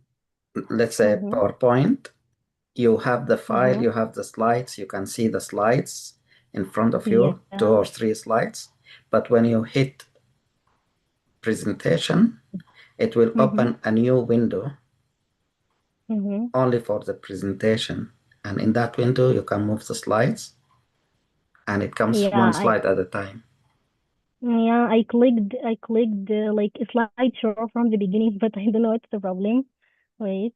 let's say, Mhm. PowerPoint, you have the file, Mhm. you have the slides, you can see the slides in front of you, Yeah. 2 or 3 slides. But when you hit presentation, it will open a new window Mhm. only for the presentation. And in that window, you can move the slides and it comes Yeah, one slide at a time. I clicked like a slideshow from the beginning, but I don't know what's the problem. Wait.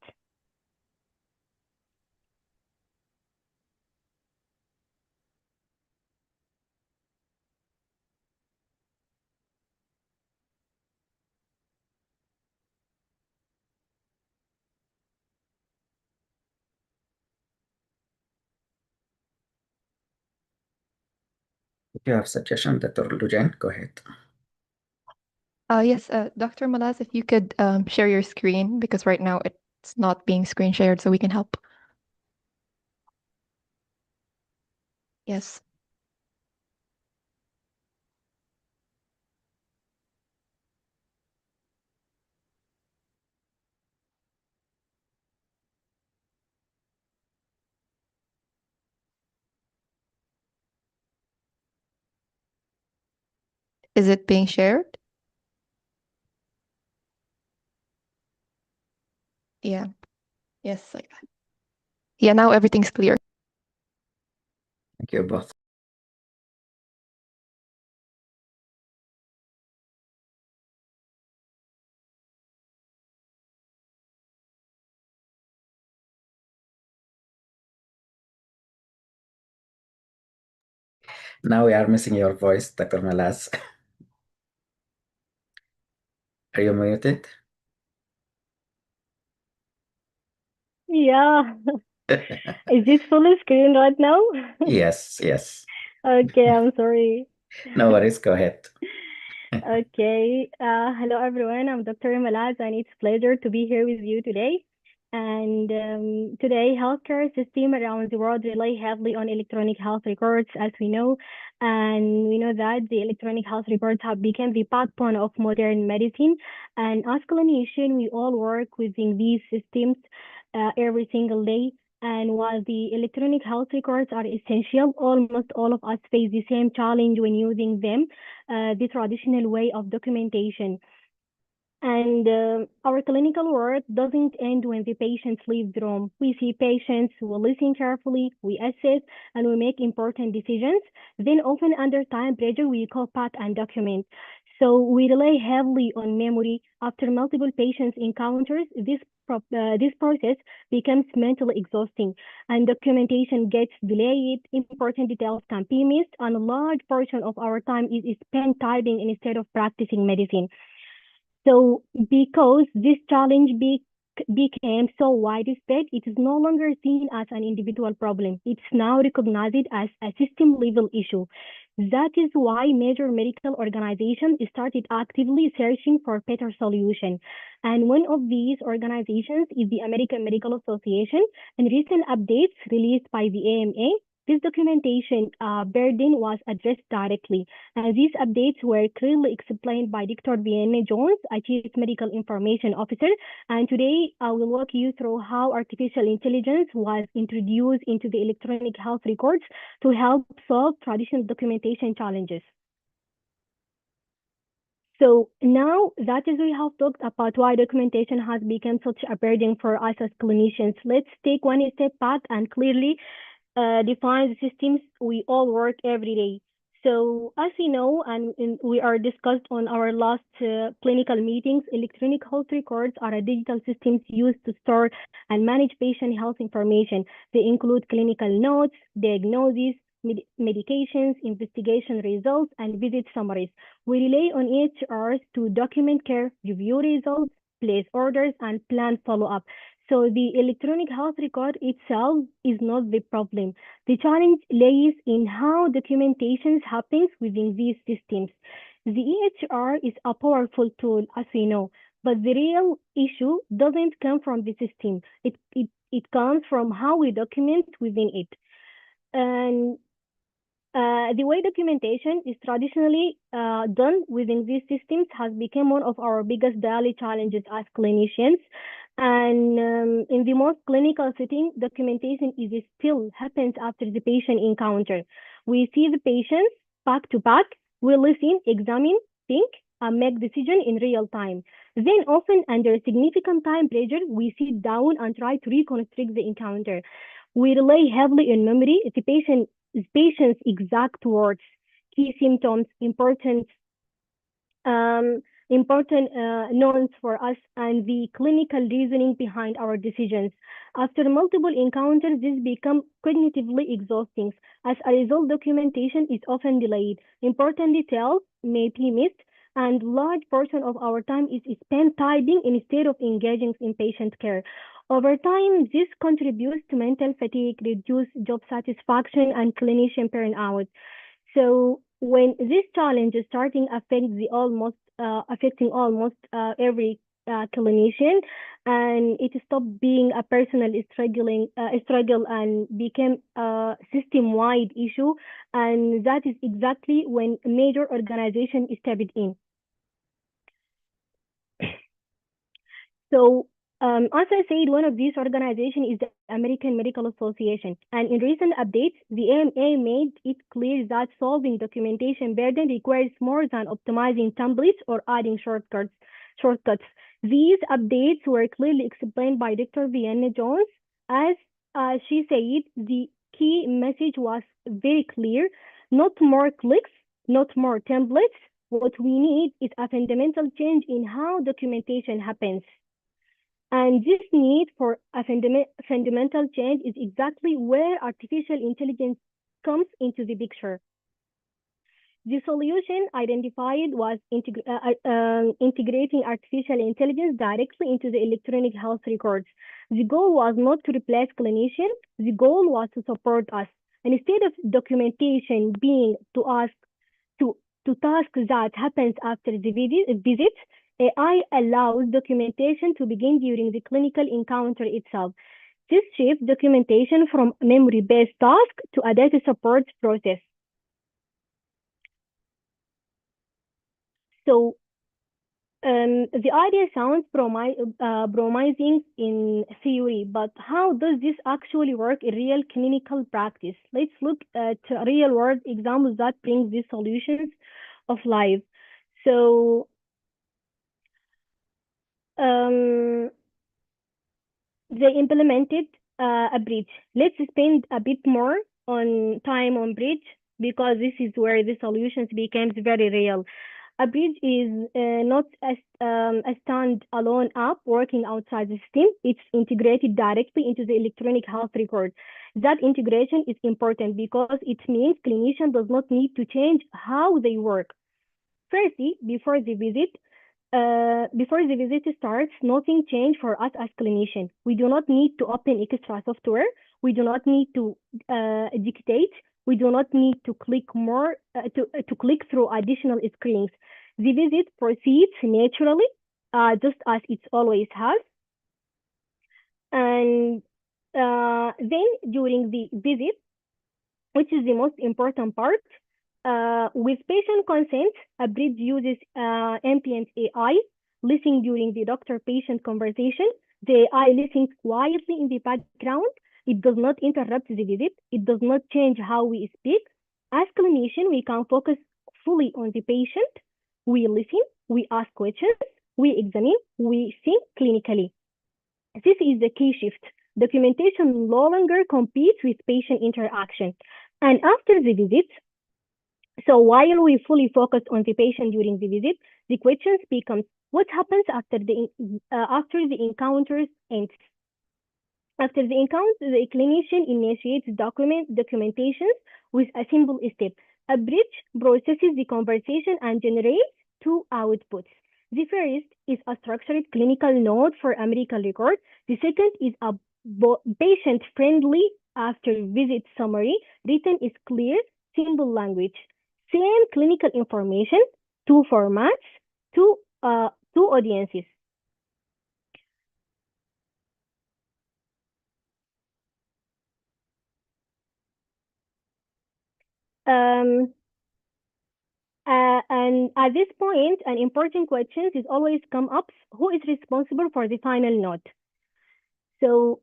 If you have suggestion, Dr. Lujane, go ahead. Yes, Dr. Malaz, if you could share your screen, because right now it's not being screen shared, so we can help. Yes. Is it being shared? Yeah. Yes, like that. Yeah, now everything's clear. Thank you both. Now we are missing your voice, Dr. Malaz. Are you muted? Yeah. Is this full screen right now? Yes, yes. Okay, I'm sorry. No worries, go ahead. Okay. Hello everyone. I'm Dr. Malaz and it's a pleasure to be here with you today. And today, healthcare system around the world rely heavily on electronic health records, as we know. And we know that the electronic health records have become the backbone of modern medicine. And as clinicians, we all work within these systems every single day. And while the electronic health records are essential, almost all of us face the same challenge when using them, the traditional way of documentation. And our clinical work doesn't end when the patients leave the room. We see patients, we listen carefully, we assess, and we make important decisions. Then often under time pressure, we call back and document. So we rely heavily on memory. After multiple patients encounters, this process becomes mentally exhausting, and documentation gets delayed, important details can be missed, and a large portion of our time is spent typing instead of practicing medicine. So because this challenge became so widespread, it is no longer seen as an individual problem. It's now recognized as a system-level issue. That is why major medical organizations started actively searching for better solutions. And one of these organizations is the American Medical Association. In recent updates released by the AMA, this documentation burden was addressed directly. These updates were clearly explained by Dr. Vienna Jones, a Chief Medical Information Officer. And today I will walk you through how artificial intelligence was introduced into the electronic health records to help solve traditional documentation challenges. So now that is we have talked about why documentation has become such a burden for us as clinicians, let's take one step back and clearly define the systems we all work every day. So as we know, and we are discussed on our last clinical meetings, electronic health records are a digital systems used to store and manage patient health information. They include clinical notes, diagnoses, medications, investigation results, and visit summaries. We rely on EHRs to document care, review results, place orders, and plan follow-up. So the electronic health record itself is not the problem. The challenge lays in how documentation happens within these systems. The EHR is a powerful tool, as we know, but the real issue doesn't come from the system. It comes from how we document within it. And the way documentation is traditionally done within these systems has become one of our biggest daily challenges as clinicians. And in the most clinical setting, documentation is still happens after the patient encounter. We see the patients back to back, we listen, examine, think, and make decision in real time. Then often under significant time pressure, we sit down and try to reconstruct the encounter. We rely heavily on memory, the patient's exact words, key symptoms, important knowns for us, and the clinical reasoning behind our decisions. After multiple encounters, this becomes cognitively exhausting. As a result, documentation is often delayed. Important details may be missed, and large portion of our time is spent typing instead of engaging in patient care. Over time, this contributes to mental fatigue, reduced job satisfaction, and clinician burnout. So when this challenge is starting affecting almost every clinician, and it stopped being a personal struggle and became a system-wide issue, and that is exactly when major organization stepped in. So as I said, one of these organizations is the American Medical Association. And in recent updates, the AMA made it clear that solving documentation burden requires more than optimizing templates or adding shortcuts. These updates were clearly explained by Dr. Vienna Jones. As she said, the key message was very clear: not more clicks, not more templates. What we need is a fundamental change in how documentation happens. And this need for a fundamental change is exactly where artificial intelligence comes into the picture. The solution identified was integrating artificial intelligence directly into the electronic health records. The goal was not to replace clinicians, the goal was to support us. And instead of documentation being to tasks that happens after the visit, AI allows documentation to begin during the clinical encounter itself. This shifts documentation from memory-based task to a data support process. So the idea sounds promising in theory, but how does this actually work in real clinical practice? Let's look at real-world examples that bring these solutions of life. So they implemented a bridge. Let's spend a bit more on time on bridge because this is where the solutions becomes very real. A bridge is not a stand-alone app working outside the system. It's integrated directly into the electronic health record. That integration is important because it means clinician does not need to change how they work. Firstly, before the visit starts, nothing changes for us as clinicians. We do not need to open extra software. We do not need to dictate. We do not need to click more to click through additional screens. The visit proceeds naturally, just as it always has. And then during the visit, which is the most important part, with patient consent, a bridge uses ambient AI, listening during the doctor-patient conversation. The AI listens quietly in the background. It does not interrupt the visit. It does not change how we speak. As clinician, we can focus fully on the patient. We listen, we ask questions, we examine, we think clinically. This is the key shift. Documentation no longer competes with patient interaction. And after the visit, so while we fully focus on the patient during the visit, the questions becomes what happens after the encounter ends. After the encounter, the clinician initiates documentations with a simple step. A bridge processes the conversation and generates two outputs. The first is a structured clinical note for a medical record. The second is a patient-friendly after-visit summary. Written is clear, simple language. Same clinical information, two formats, two audiences. And at this point, an important question is always come up: who is responsible for the final note? So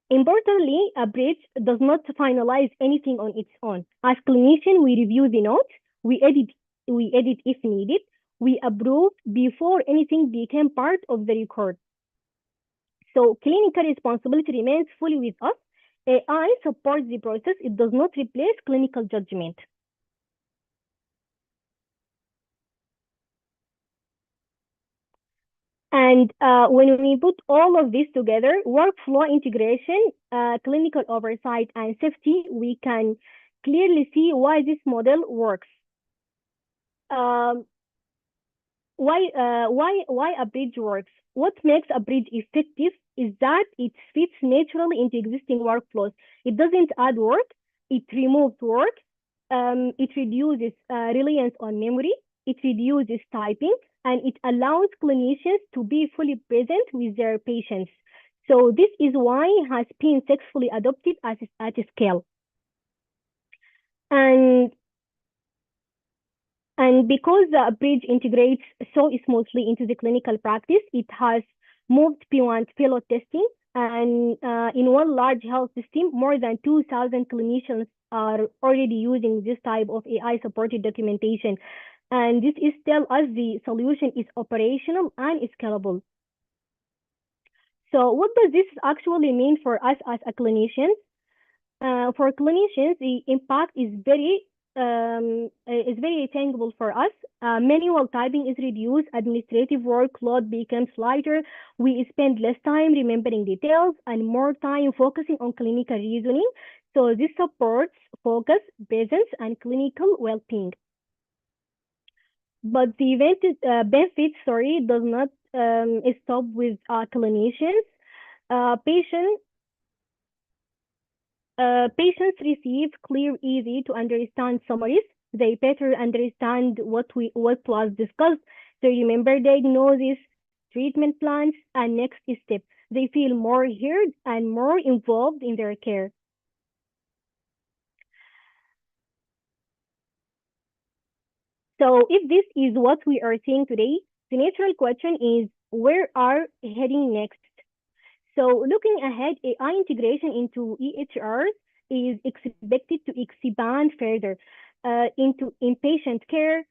importantly, a bridge does not finalize anything on its own. As clinician, we review the notes, we edit if needed, we approve before anything became part of the record. So clinical responsibility remains fully with us. AI supports the process. It does not replace clinical judgment. And when we put all of this together, workflow integration, clinical oversight, and safety, we can clearly see why this model works. Why a bridge works? What makes a bridge effective is that it fits naturally into existing workflows. It doesn't add work, it removes work, it reduces reliance on memory, it reduces typing, and it allows clinicians to be fully present with their patients. So this is why it has been successfully adopted at a scale. And because the bridge integrates so smoothly into the clinical practice, it has moved beyond pilot testing. And in one large health system, more than 2,000 clinicians are already using this type of AI-supported documentation. And this is tell us the solution is operational and scalable. So what does this actually mean for us as a clinician? For clinicians, the impact is very tangible for us. Manual typing is reduced, administrative workload becomes lighter. We spend less time remembering details and more time focusing on clinical reasoning. So this supports focus, presence, and clinical well-being. But the benefit, does not stop with clinicians. Patients receive clear, easy to understand summaries. They better understand what was discussed. They remember diagnosis, treatment plans, and next steps. They feel more heard and more involved in their care. So if this is what we are seeing today, the natural question is, where are we heading next? So looking ahead, AI integration into EHRs is expected to expand further into inpatient care,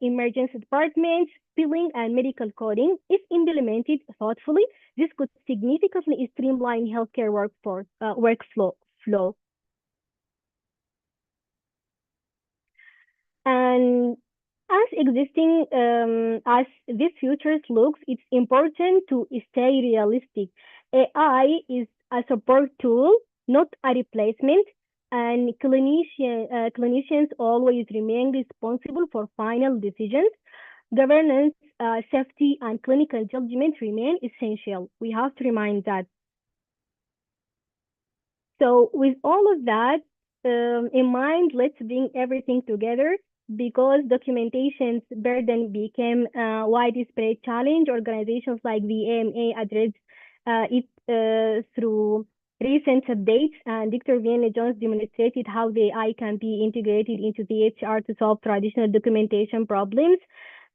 emergency departments, billing, and medical coding. If implemented thoughtfully, this could significantly streamline healthcare workflow. And as this future looks, it's important to stay realistic. AI is a support tool, not a replacement, and clinicians always remain responsible for final decisions. Governance, safety, and clinical judgment remain essential. We have to remind that. So with all of that in mind, let's bring everything together because documentation's burden became a widespread challenge. Organizations like the AMA addressed it through recent updates, and Dr. Vienna Jones demonstrated how the AI can be integrated into the HR to solve traditional documentation problems.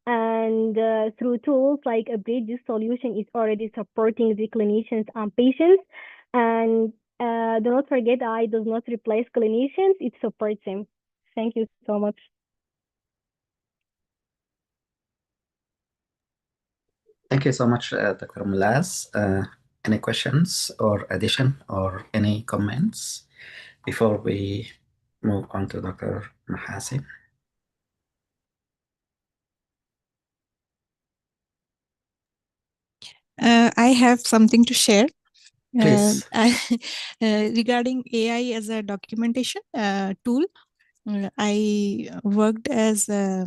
And through tools like Upgrade, this solution is already supporting the clinicians and patients. And do not forget, AI does not replace clinicians, it supports them. Thank you so much. Thank you so much, Dr. Malaz. Any questions or addition or any comments before we move on to Dr. Mahasin? I have something to share. Please. Regarding AI as a documentation tool, I worked as a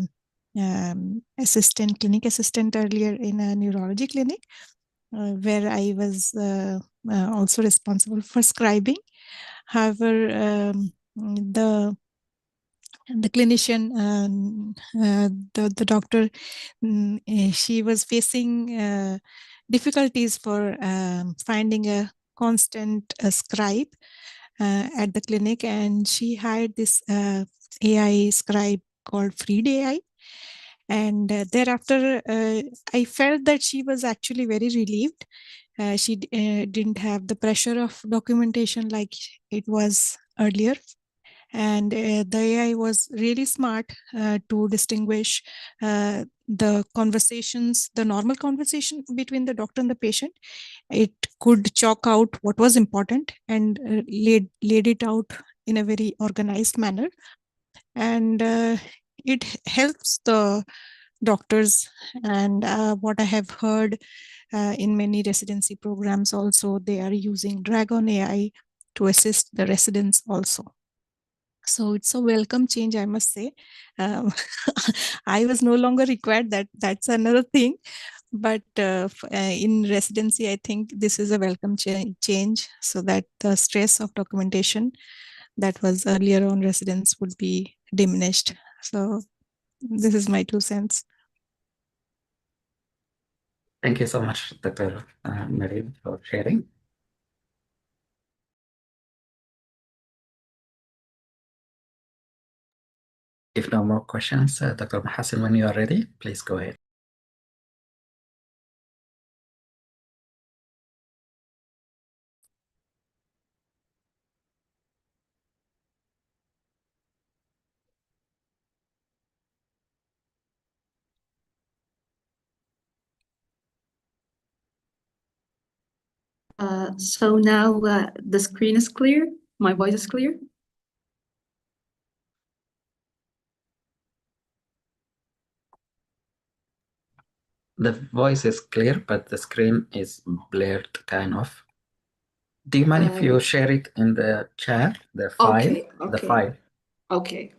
clinic assistant earlier in a neurology clinic, where I was also responsible for scribing. However, the clinician, the doctor, she was facing difficulties for finding a constant scribe at the clinic, and she hired this AI scribe called Freed AI. And thereafter, I felt that she was actually very relieved. She didn't have the pressure of documentation like it was earlier. And the AI was really smart to distinguish the conversations, the normal conversation between the doctor and the patient. It could chalk out what was important and laid it out in a very organized manner. And it helps the doctors. And what I have heard in many residency programs also, they are using Dragon AI to assist the residents also. So it's a welcome change, I must say. I was no longer required. That's another thing. But in residency, I think this is a welcome change, so that the stress of documentation that was earlier on residents would be diminished. So this is my 2 cents. Thank you so much, Dr. Merina, for sharing. If no more questions, Dr. Mahasin, when you are ready, please go ahead. So now the screen is clear, my voice is clear. The voice is clear, but the screen is blurred, kind of. Do you mind if you share it in the chat, the file? Okay, The file. Okay.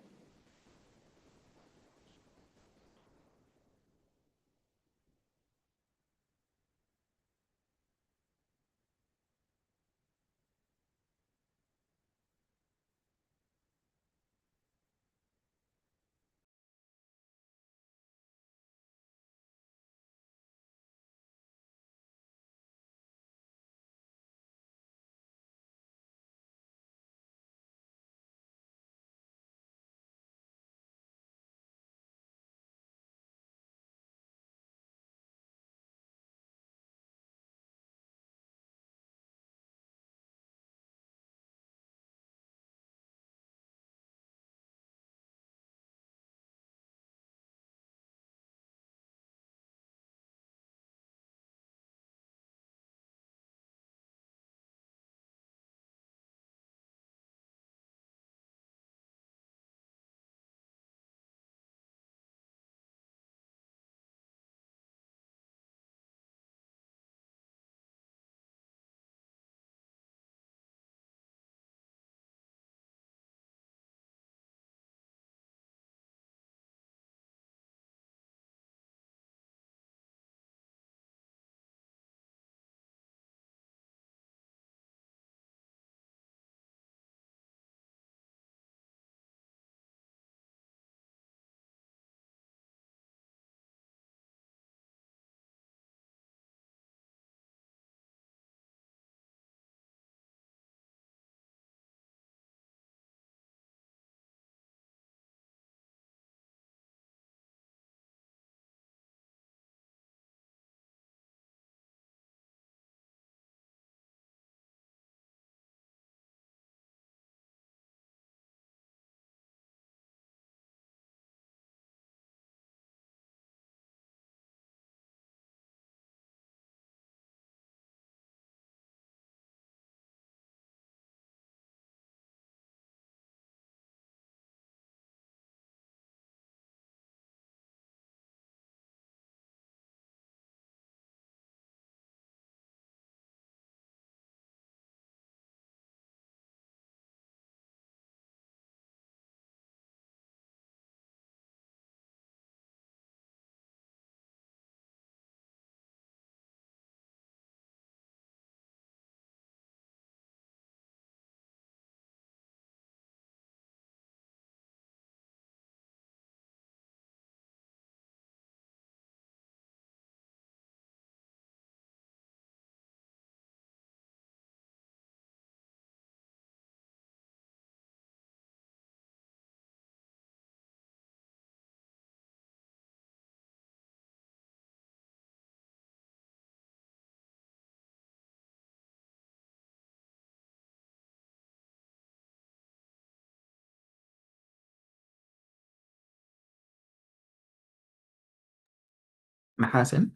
Mahasin?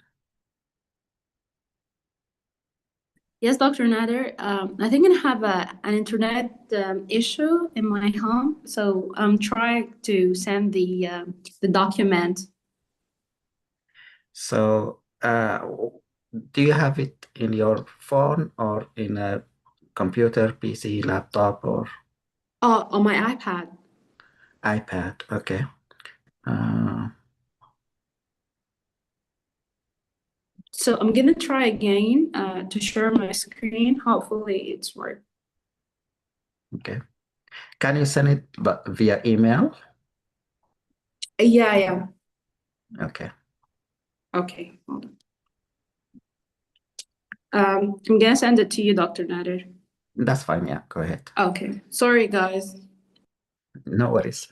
Yes, Dr. Nader. I think I have an internet issue in my home, so I'm trying to send the document. So, do you have it in your phone or in a computer, PC, laptop, or On my iPad. iPad? Okay. So I'm gonna try again to share my screen. Hopefully it's work. Okay. Can you send it via email? Yeah. Okay. Okay. Hold on. I'm gonna send it to you, Dr. Nader. That's fine. Yeah, go ahead. Okay. Sorry, guys. No worries.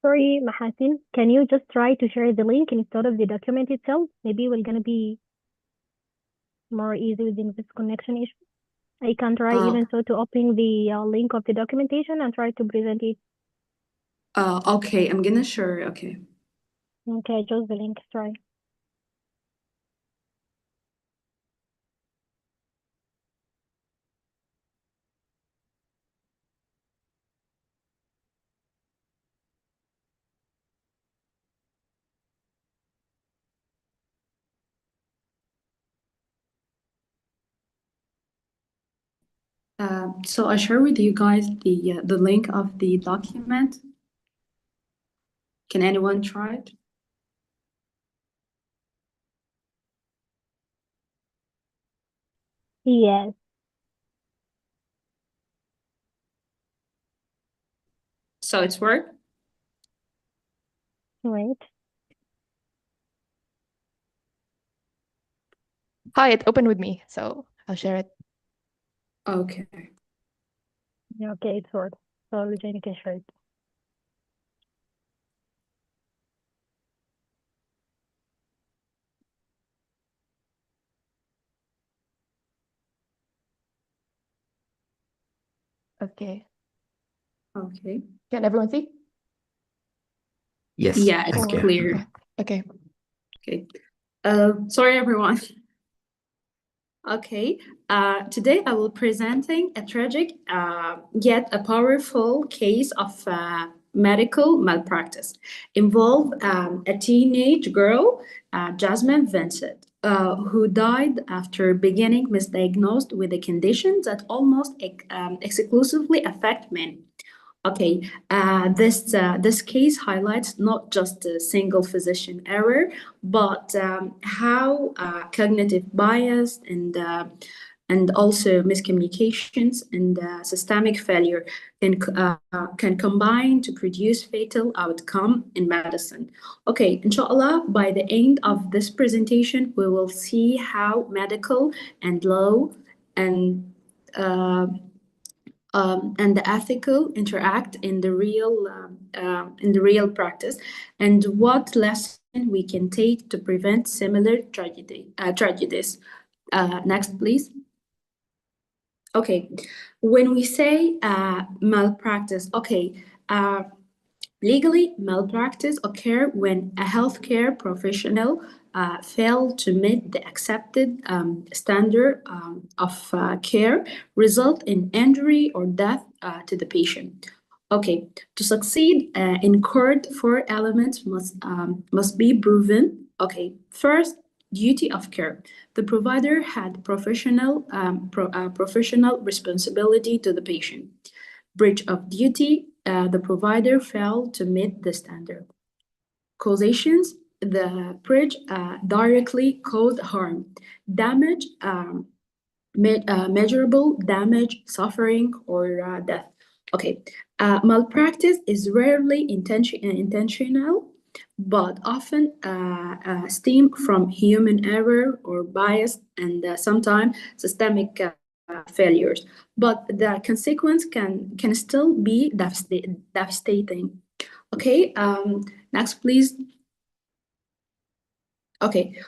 Sorry, Mahasin, can you just try to share the link instead of the document itself? Maybe we're gonna be more easy within this connection issue. I can try even so to open the link of the documentation and try to present it. Okay, I'm gonna share. Okay. Okay, just the link. Try. So I share with you guys the link of the document. Can anyone try it? Yes. So it's work? Wait. Hi, it opened with me, so I'll share it. Okay. Yeah, okay, it's worked. So Lujane can share it. Okay. Okay. Can everyone see? Yes. Yeah, it's Thank you. clear. Okay. Okay. Sorry, everyone. Okay. Today I will presenting a tragic yet a powerful case of medical malpractice. Involve a teenage girl, Jasmine Vincent, who died after beginning misdiagnosed with a condition that almost exclusively affect men. Okay, this case highlights not just a single physician error, but how cognitive bias and also miscommunications and systemic failure can combine to produce fatal outcome in medicine. Okay, inshallah, by the end of this presentation, we will see how medical and law and the ethical interact in the real practice, and what lesson we can take to prevent similar tragedies. Next, please. Okay, when we say malpractice, okay, legally, malpractice occur when a healthcare professional fail to meet the accepted standard of care, result in injury or death to the patient. Okay, to succeed in court, four elements must be proven. Okay, first, duty of care. The provider had professional responsibility to the patient. Breach of duty, the provider failed to meet the standard. Causations, the bridge directly caused harm, damage, measurable damage, suffering, or death. Okay, malpractice is rarely intentional, but often stem from human error or bias and sometimes systemic failures. But the consequence can still be devastating. Okay, next please. Okay,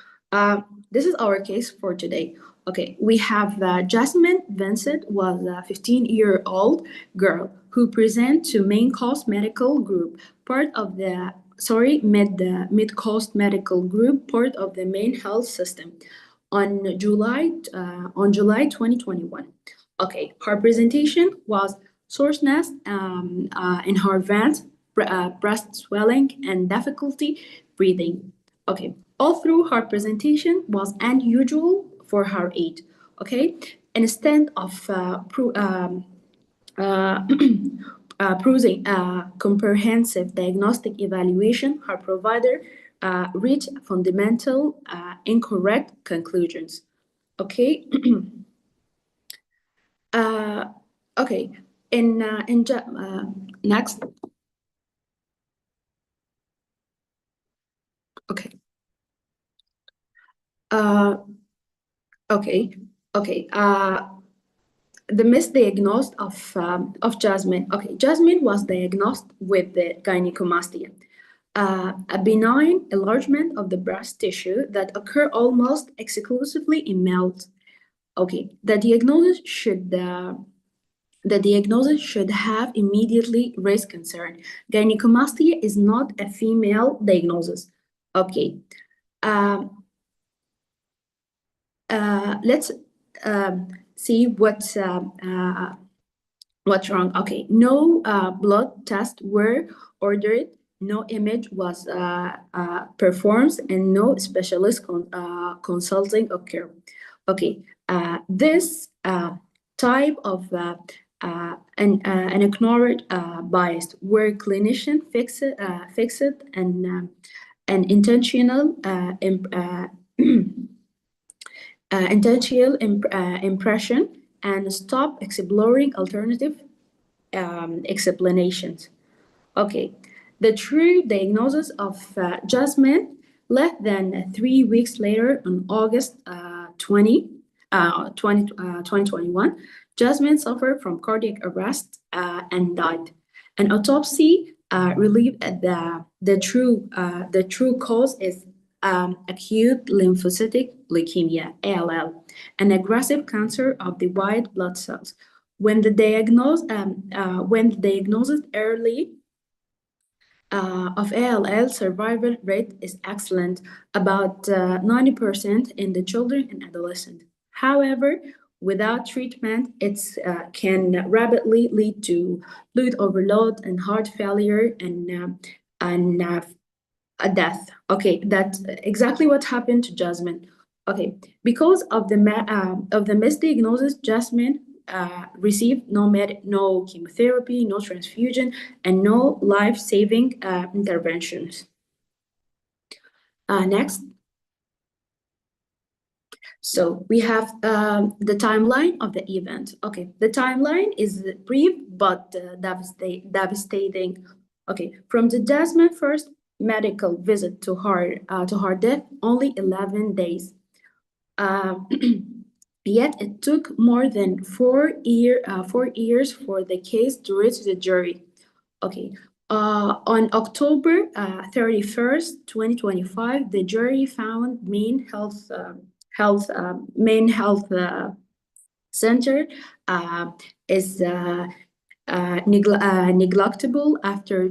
this is our case for today. Okay, we have Jasmine Vincent was a 15-year-old girl who present to Main Coast Medical Group, part of the Mid Coast Medical Group, part of the main health system, on July 2021. Okay, her presentation was soreness in her veins, breast swelling, and difficulty breathing. Okay, all through her presentation was unusual for her age. Okay, instead of proving a comprehensive diagnostic evaluation, her provider reached fundamental incorrect conclusions. Okay. Okay. Next. Okay. Okay. Okay. The misdiagnosis of Jasmine. Okay, Jasmine was diagnosed with the gynecomastia, a benign enlargement of the breast tissue that occur almost exclusively in males. Okay, the diagnosis should have immediately raised concern. Gynecomastia is not a female diagnosis. Okay, let's see what's wrong. Okay, no blood tests were ordered, no image was performed, and no specialist consulting occurred. Okay, this type of an ignored bias where clinician fix it and intentional intentional impression and stop exploring alternative explanations. Okay, the true diagnosis of Jasmine less than 3 weeks later on August 2021, Jasmine suffered from cardiac arrest and died. An autopsy revealed the true cause is acute lymphocytic leukemia (ALL), an aggressive cancer of the white blood cells. When diagnosed early, of ALL, survival rate is excellent, about 90% in the children and adolescents. However, without treatment, it can rapidly lead to fluid overload and heart failure and a death. Okay, that's exactly what happened to Jasmine. Okay, because of the misdiagnosis, Jasmine received no chemotherapy, no transfusion, and no life-saving interventions. Next. So we have the timeline of the event. Okay, the timeline is brief but devastating. Okay, from the Jasmine first medical visit to her death, only 11 days. Yet it took more than 4 years for the case to reach the jury. Okay. On October 31st, 2025, the jury found Main Health Center is neglectable after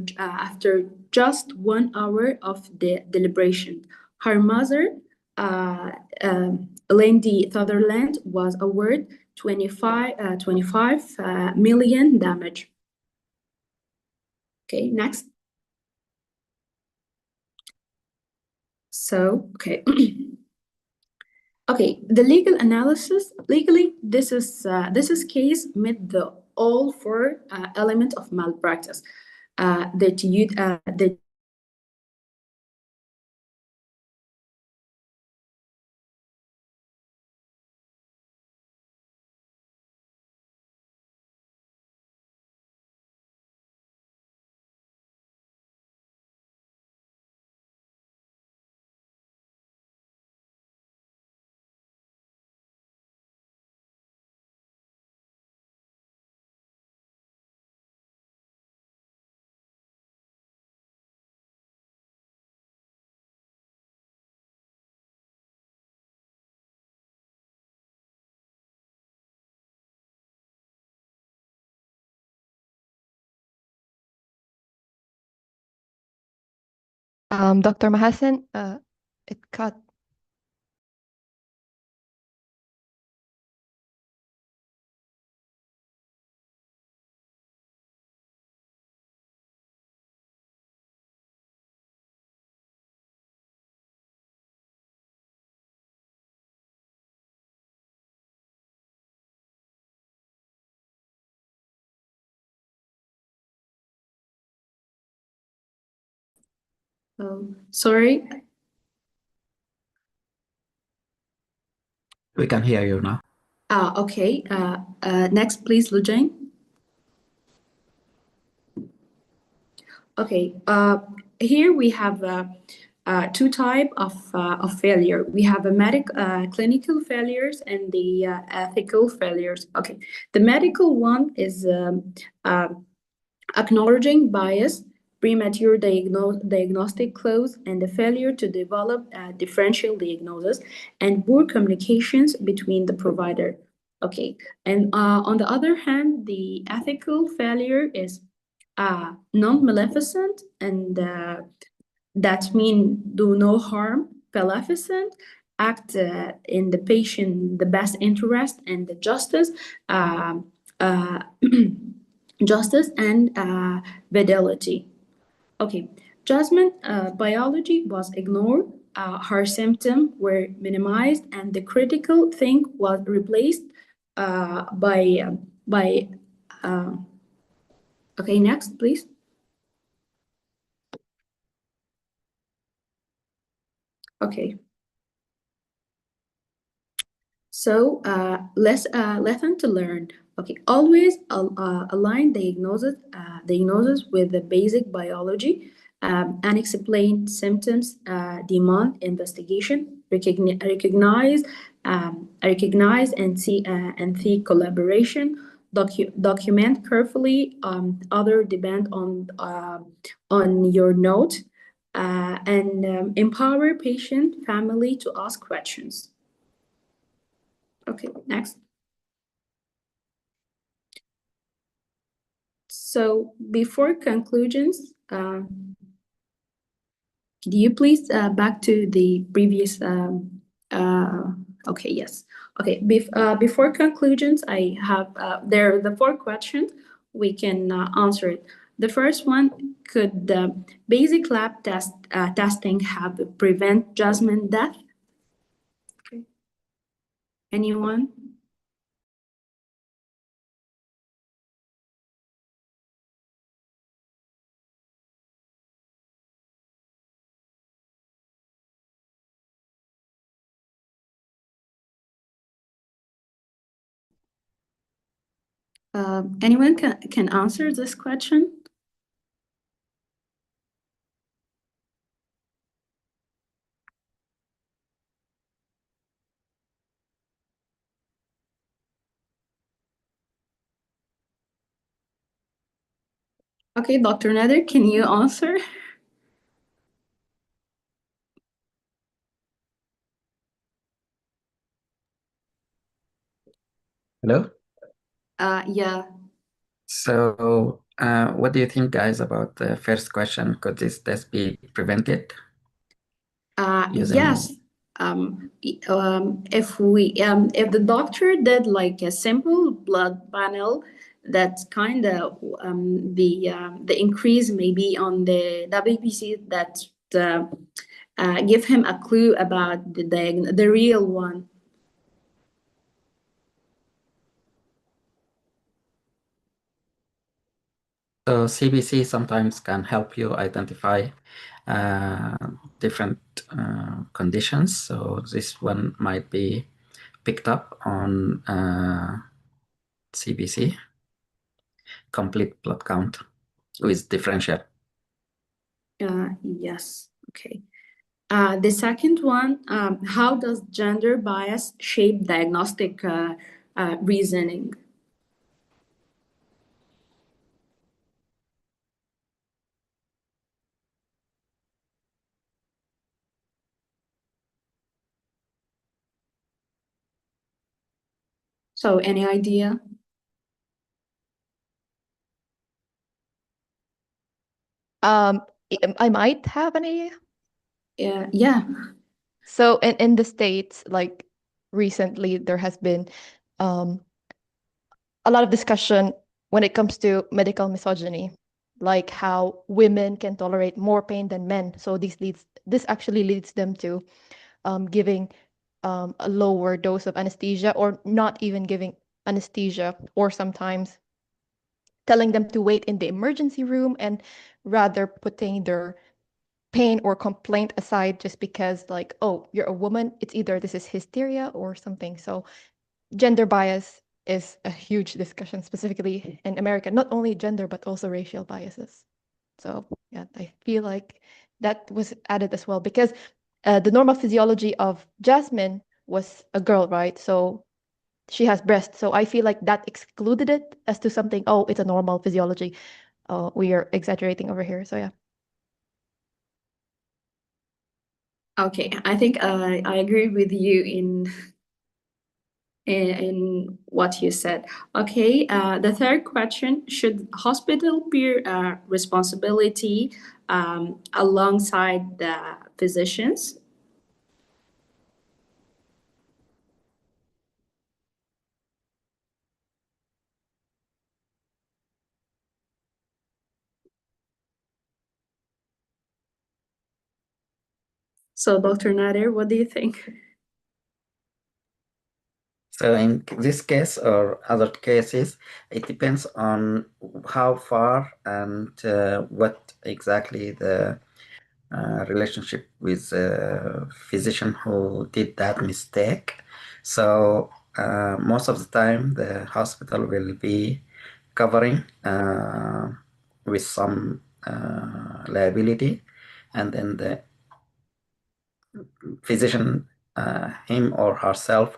just 1 hour of the deliberation. Her mother, Lindy Sutherland, was awarded 25 million damage. Okay, next. So, okay. Okay, the legal analysis. Legally, this is case met the all 4 elements of malpractice. The Dr. Mahasin, it cut. Sorry. We can hear you now. Okay. Next, please, Lujane. Okay. Here we have two type of failure. We have a clinical failures and the ethical failures. Okay. The medical one is acknowledging bias, premature diagnostic clause, and the failure to develop differential diagnosis, and poor communications between the provider. Okay, and on the other hand, the ethical failure is non-maleficent, and that means do no harm, maleficent, act in the patient the best interest and the justice. Uh, Justice and fidelity. Okay, Jasmine biology was ignored, her symptoms were minimized, and the critical thing was replaced by. Okay, next, please. Okay. So lesson to learn. Okay, always align diagnosis with the basic biology. Unexplained symptoms demand investigation. Recognize and see collaboration. Document carefully. Other depend on your note. And empower patient family to ask questions. Okay, next. So before conclusions, could you please back to the previous, okay, yes. Okay, before conclusions, I have, there are the 4 questions, we can answer it. The first one, could the basic lab testing have prevent Jasmine death? Okay. Anyone? Anyone can answer this question? Okay, Dr. Nader, can you answer? Hello? Yeah. So, what do you think, guys, about the first question? Could this test be prevented? Yes. If the doctor did like a simple blood panel, that's kind of the increase maybe on the WBC that give him a clue about the real one. So CBC sometimes can help you identify different conditions. So this one might be picked up on CBC, complete blood count with differential. Yes. Okay. The second one, how does gender bias shape diagnostic reasoning? So any idea? I might have an idea. Yeah. So in the States, like recently, there has been a lot of discussion when it comes to medical misogyny, like how women can tolerate more pain than men. So this actually leads them to giving a lower dose of anesthesia, or not even giving anesthesia, or sometimes telling them to wait in the emergency room and rather putting their pain or complaint aside just because, like, oh, you're a woman, it's either this is hysteria or something. So gender bias is a huge discussion, specifically in America, not only gender but also racial biases. So yeah, I feel like that was added as well, because the normal physiology of Jasmine was a girl, right? So she has breasts. So I feel like that excluded it as to something, oh, it's a normal physiology. We are exaggerating over here. So yeah. Okay, I think I agree with you in what you said. Okay, the third question: should hospital bear responsibility alongside the physicians? So, Dr. Nader, what do you think? So in this case or other cases, it depends on how far and what exactly the relationship with the physician who did that mistake. So most of the time, the hospital will be covering with some liability, and then the physician, him or herself,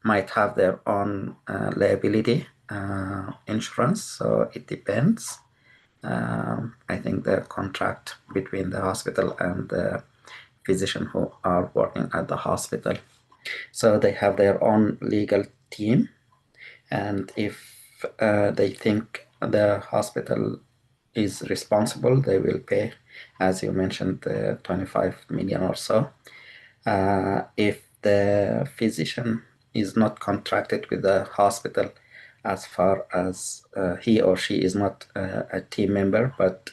might have their own liability insurance. So it depends. I think the contract between the hospital and the physician who are working at the hospital. So they have their own legal team, and if they think the hospital is responsible, they will pay, as you mentioned, 25 million or so. If the physician is not contracted with the hospital, as far as he or she is not a team member, but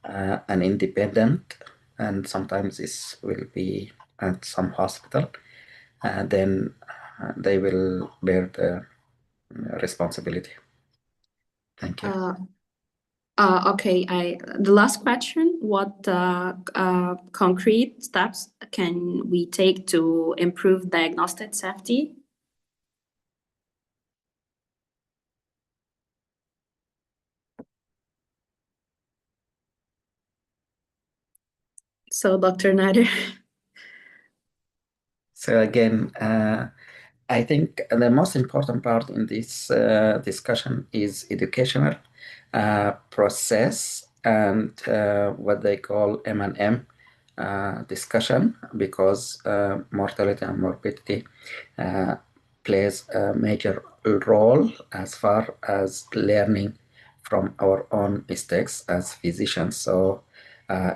an independent, and sometimes this will be at some hospital, then they will bear the responsibility. Thank you. Okay, the last question: what concrete steps can we take to improve diagnostic safety? So, Dr. Nader. So again, I think the most important part in this discussion is educational process and what they call M&M discussion, because mortality and morbidity plays a major role as far as learning from our own mistakes as physicians. So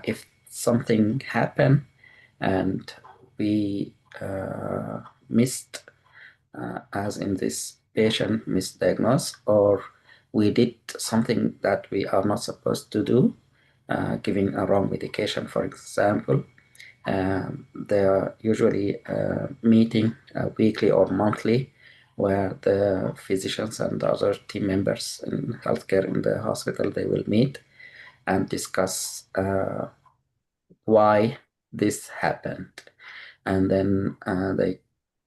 if something happened and we missed, as in this patient misdiagnosed, or we did something that we are not supposed to do, giving a wrong medication, for example, they are usually meeting weekly or monthly, where the physicians and other team members in healthcare in the hospital, they will meet and discuss why this happened. And then they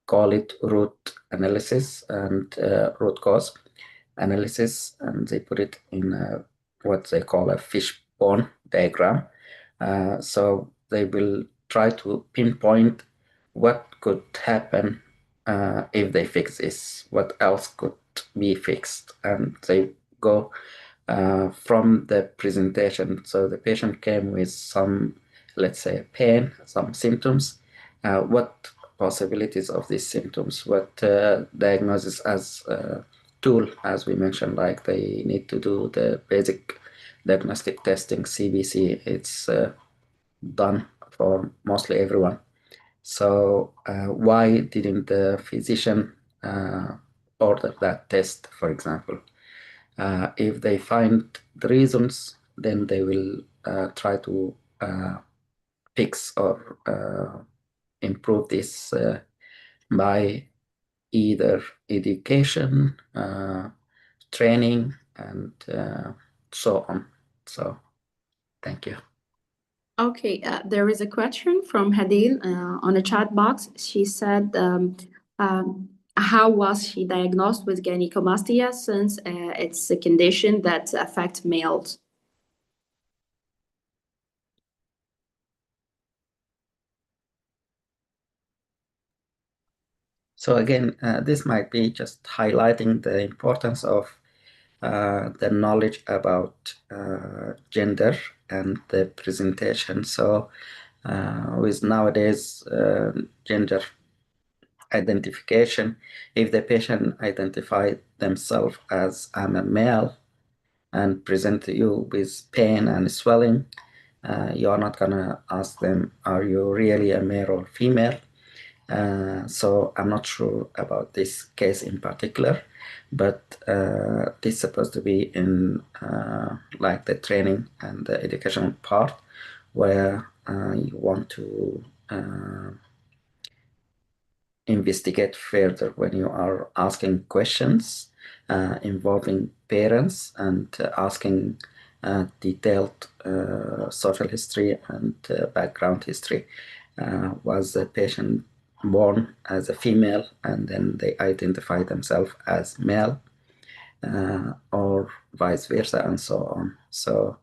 call it root analysis and root cause analysis, and they put it in what they call a fishbone diagram. So they will try to pinpoint what could happen if they fix this, what else could be fixed, and they go from the presentation. So the patient came with some, let's say, pain, some symptoms. What possibilities of these symptoms? What diagnosis as tool, as we mentioned, like they need to do the basic diagnostic testing, CBC. It's done for mostly everyone. So why didn't the physician order that test, for example? If they find the reasons, then they will try to fix or improve this by either education, training, and so on. So, thank you. Okay, there is a question from Hadil on a chat box. She said, how was she diagnosed with gynecomastia, since it's a condition that affects males? So again, this might be just highlighting the importance of the knowledge about gender and the presentation. So with nowadays gender identification, if the patient identify themselves as I'm a male and present to you with pain and swelling, you are not gonna ask them, are you really a male or female? So I'm not sure about this case in particular, but this is supposed to be in like the training and the educational part, where you want to investigate further when you are asking questions involving parents and asking detailed social history and background history. Was the patient born as a female and then they identify themselves as male, or vice versa, and so on? So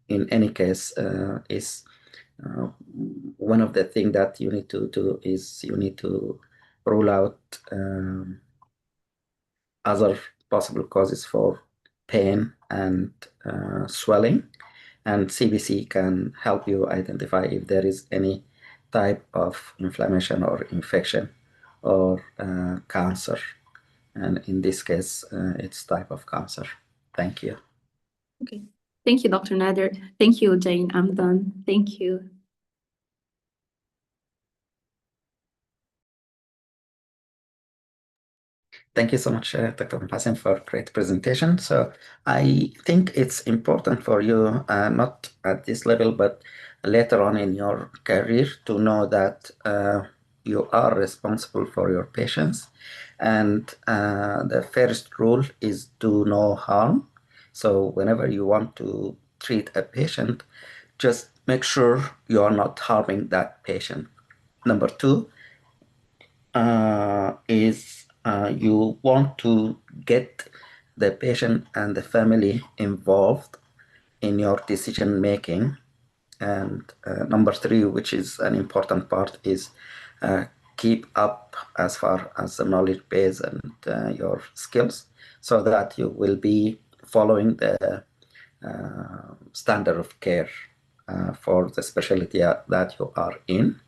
in any case, is one of the things that you need to do is you need to rule out other possible causes for pain and swelling, and CBC can help you identify if there is any type of inflammation or infection or cancer, and in this case it's type of cancer. Thank you. Okay, thank you, Dr. Nader. Thank you, Jane. I'm done. Thank you. Thank you so much, Dr. Mahasin, for great presentation. So I think it's important for you, not at this level, but later on in your career, to know that you are responsible for your patients. And the first rule is do no harm. So whenever you want to treat a patient, just make sure you are not harming that patient. Number two is you want to get the patient and the family involved in your decision making. And number three, which is an important part, is keep up as far as the knowledge base and your skills, so that you will be following the standard of care for the specialty that you are in.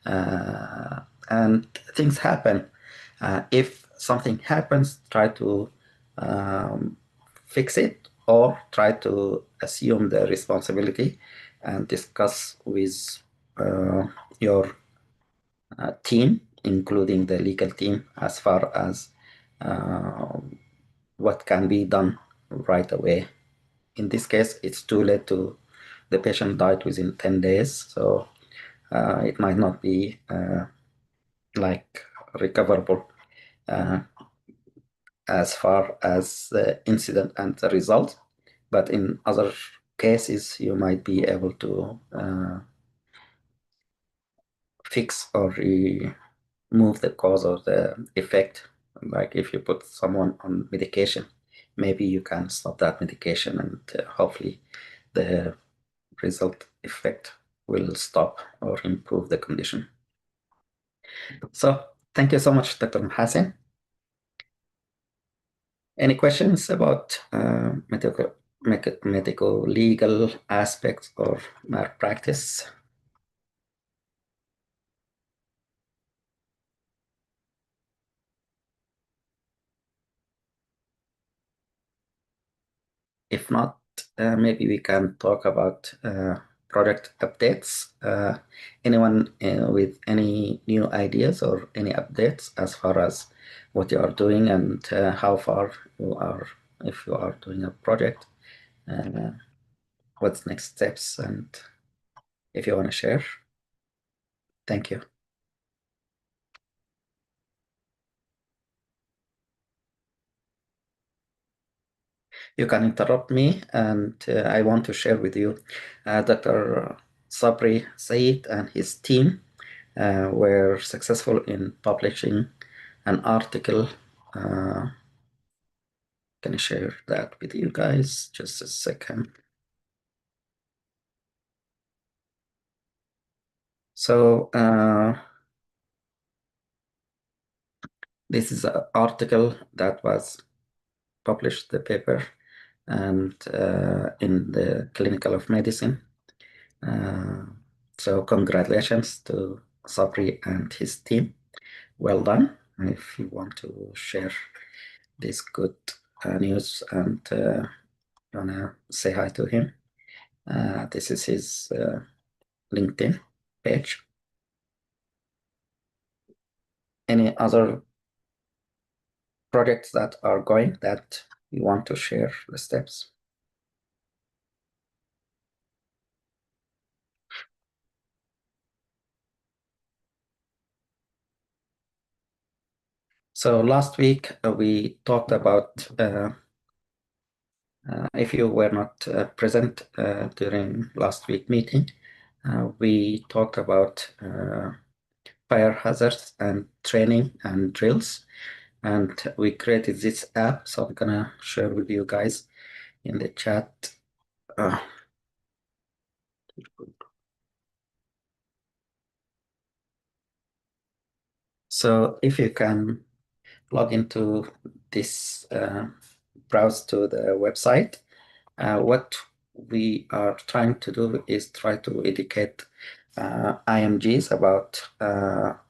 And things happen. If something happens, try to fix it, or try to assume the responsibility and discuss with your team, including the legal team, as far as what can be done right away. In this case, it's too late to, the patient died within 10 days, so it might not be like recoverable as far as the incident and the result, but in other cases you might be able to fix or remove the cause or the effect. Like if you put someone on medication, maybe you can stop that medication, and hopefully the result effect will stop or improve the condition. So thank you so much, Dr. Mahasin. Any questions about medical legal aspects or malpractice? If not, maybe we can talk about project updates. Anyone with any new ideas or any updates as far as what you are doing and how far you are, if you are doing a project, what's next steps, and if you want to share. Thank you. You can interrupt me, and I want to share with you Dr. Sabri Said and his team were successful in publishing an article. Can I share that with you guys? Just a second. So this is an article that was published, the paper, and in the Clinical of Medicine. So congratulations to Sabri and his team. Well done. If you want to share this good news and you want to say hi to him, this is his LinkedIn page. Any other projects that are going that you want to share the steps? So last week we talked about, if you were not present during last week meeting, we talked about fire hazards and training and drills, and we created this app. So I'm gonna share with you guys in the chat. So if you can log into this, browse to the website, what we are trying to do is try to educate IMGs about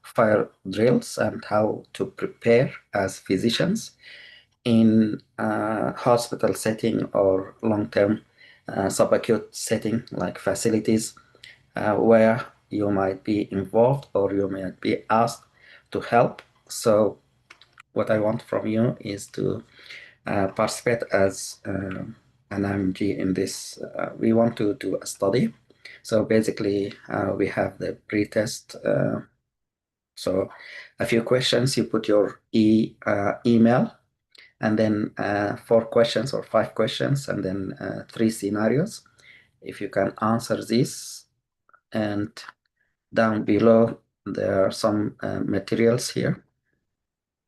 fire drills and how to prepare as physicians in hospital setting or long-term subacute setting like facilities where you might be involved or you might be asked to help. So what I want from you is to participate as an IMG in this. We want to do a study. So basically we have the pre-test. So a few questions, you put your email, and then 4 questions or 5 questions, and then 3 scenarios. If you can answer this, and down below there are some materials here,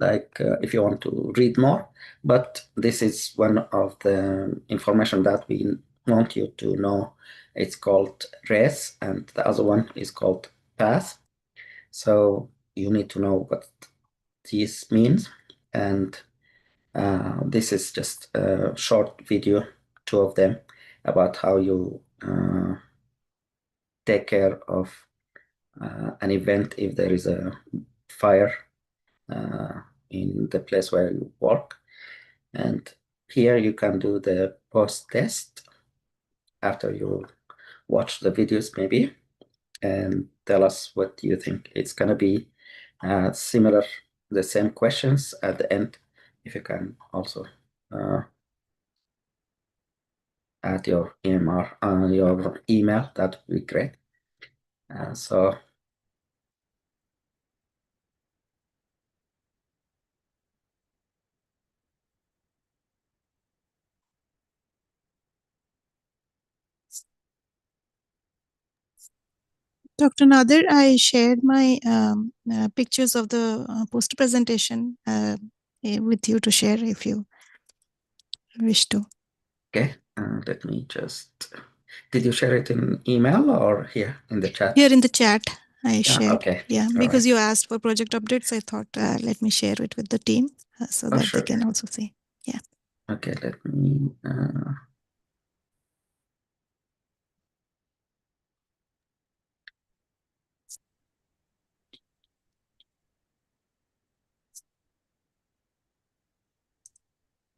like if you want to read more, but this is one of the information that we want you to know. It's called race, and the other one is called path. So you need to know what this means, and this is just a short video, 2 of them, about how you take care of an event if there is a fire in the place where you work. And here you can do the post-test after you watch the videos maybe, and tell us what you think. It's going to be similar, the same questions at the end. If you can also add your your email, that would be great. So Dr. Nadir, I shared my pictures of the poster presentation with you to share if you wish to. okay, let me just, did you share it in email or here in the chat? Here in the chat, I shared. Okay. Yeah, All because right. you asked for project updates, I thought let me share it with the team so that sure. they can also see. Yeah. Okay, let me.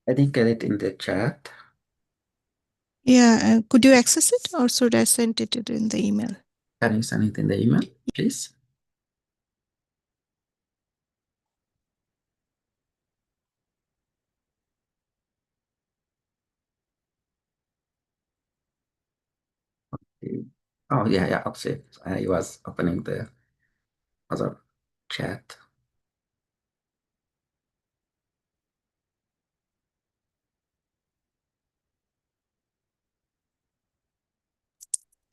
I didn't get it in the chat. Yeah, could you access it, or should I send it in the email? Can you send it in the email, please? Oh, yeah, okay. I was opening the other chat.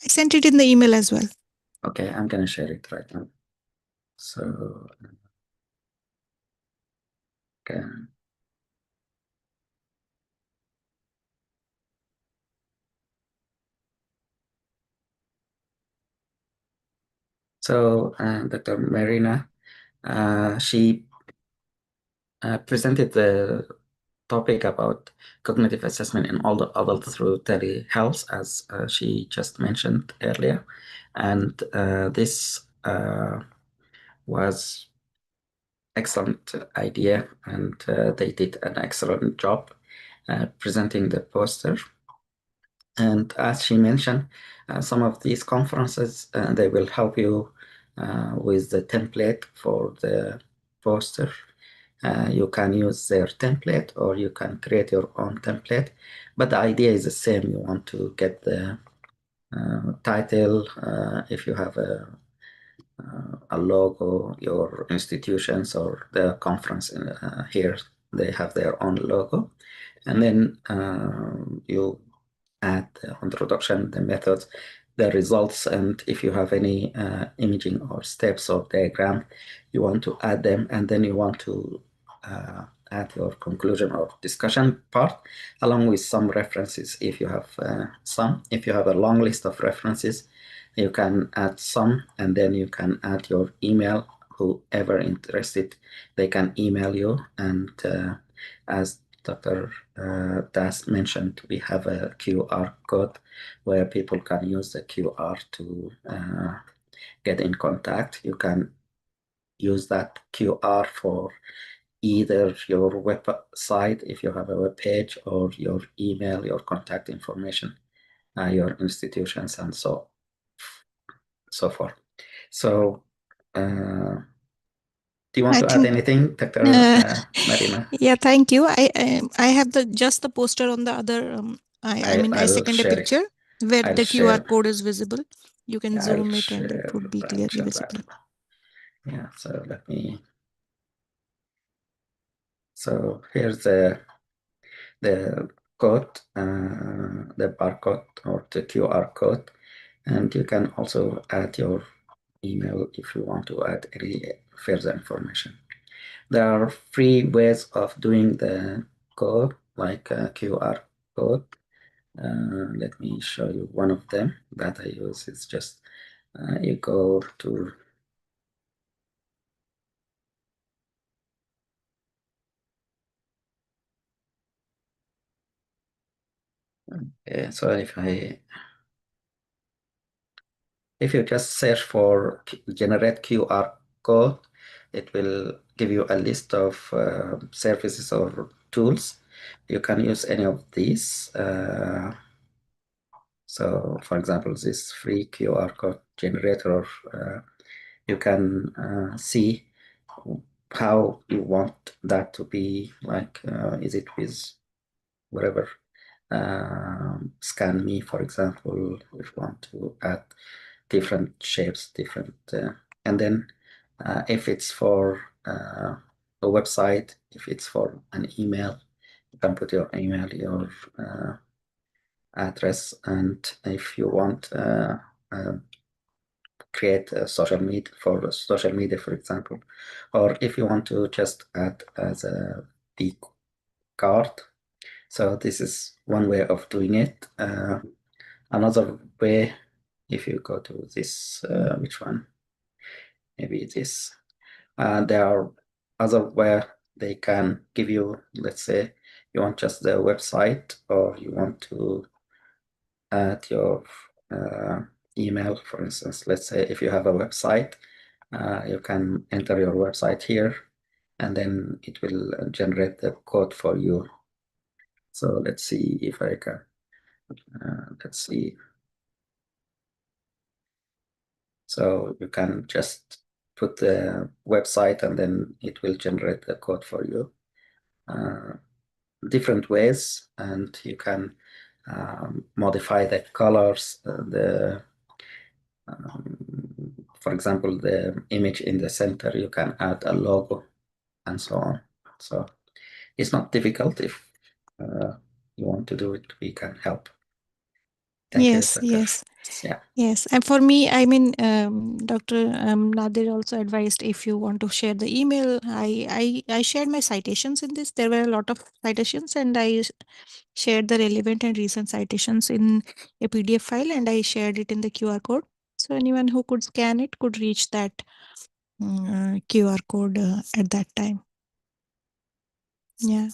I sent it in the email as well. Okay, I'm going to share it right now. So, okay. So, Dr. Merina, she presented the topic about cognitive assessment in all the adults through telehealth, as she just mentioned earlier. And this was excellent idea, and they did an excellent job presenting the poster. And as she mentioned, some of these conferences, they will help you with the template for the poster. You can use their template, or you can create your own template, but the idea is the same. You want to get the title, if you have a logo, your institutions or the conference here, they have their own logo. And then you add the introduction, the methods, the results, and if you have any imaging or steps or diagram, you want to add them, and then you want to add your conclusion or discussion part, along with some references if you have some. If you have a long list of references, you can add some, and then you can add your email. Whoever interested, they can email you. And as Dr. Das mentioned, we have a QR code where people can use the QR to get in contact. You can use that QR for either your website, if you have a web page, or your email, your contact information, your institutions, and so forth. So, do you want to add anything, Dr. Merina? Yeah, thank you. I have just the poster on the other. I second a picture where the QR code is visible. You can zoom it, and it would be clearly visible. Yeah. So let me. So here's the code, the barcode or the QR code, and you can also add your email if you want to add any further information. There are free ways of doing the code, like a QR code. Let me show you one of them that I use. It's just you go to so if you just search for generate QR code, it will give you a list of services or tools. You can use any of these. So, for example, this free QR code generator, you can see how you want that to be, like, is it with whatever. Scan me, for example, if you want to add different shapes, different, and then if it's for a website, if it's for an email, you can put your email, your address, and if you want create a social media, for example, or if you want to just add as a the card. So this is one way of doing it. Another way, if you go to this, which one? Maybe this. There are other where they can give you, let's say, you want just the website, or you want to add your email, for instance. Let's say if you have a website, you can enter your website here, and then it will generate the code for you. So let's see if I can let's see. So you can just put the website and then it will generate the code for you. Different ways, and you can modify the colors, for example, the image in the center, you can add a logo and so on. So it's not difficult. If you want to do it, we can help. Thank you, Yes, Dr. yes. Yeah. Yes, and for me, I mean, Dr. Nadir also advised if you want to share the email. I shared my citations in this. There were a lot of citations, and I shared the relevant and recent citations in a PDF file, and I shared it in the QR code. So anyone who could scan it could reach that QR code at that time. Yeah,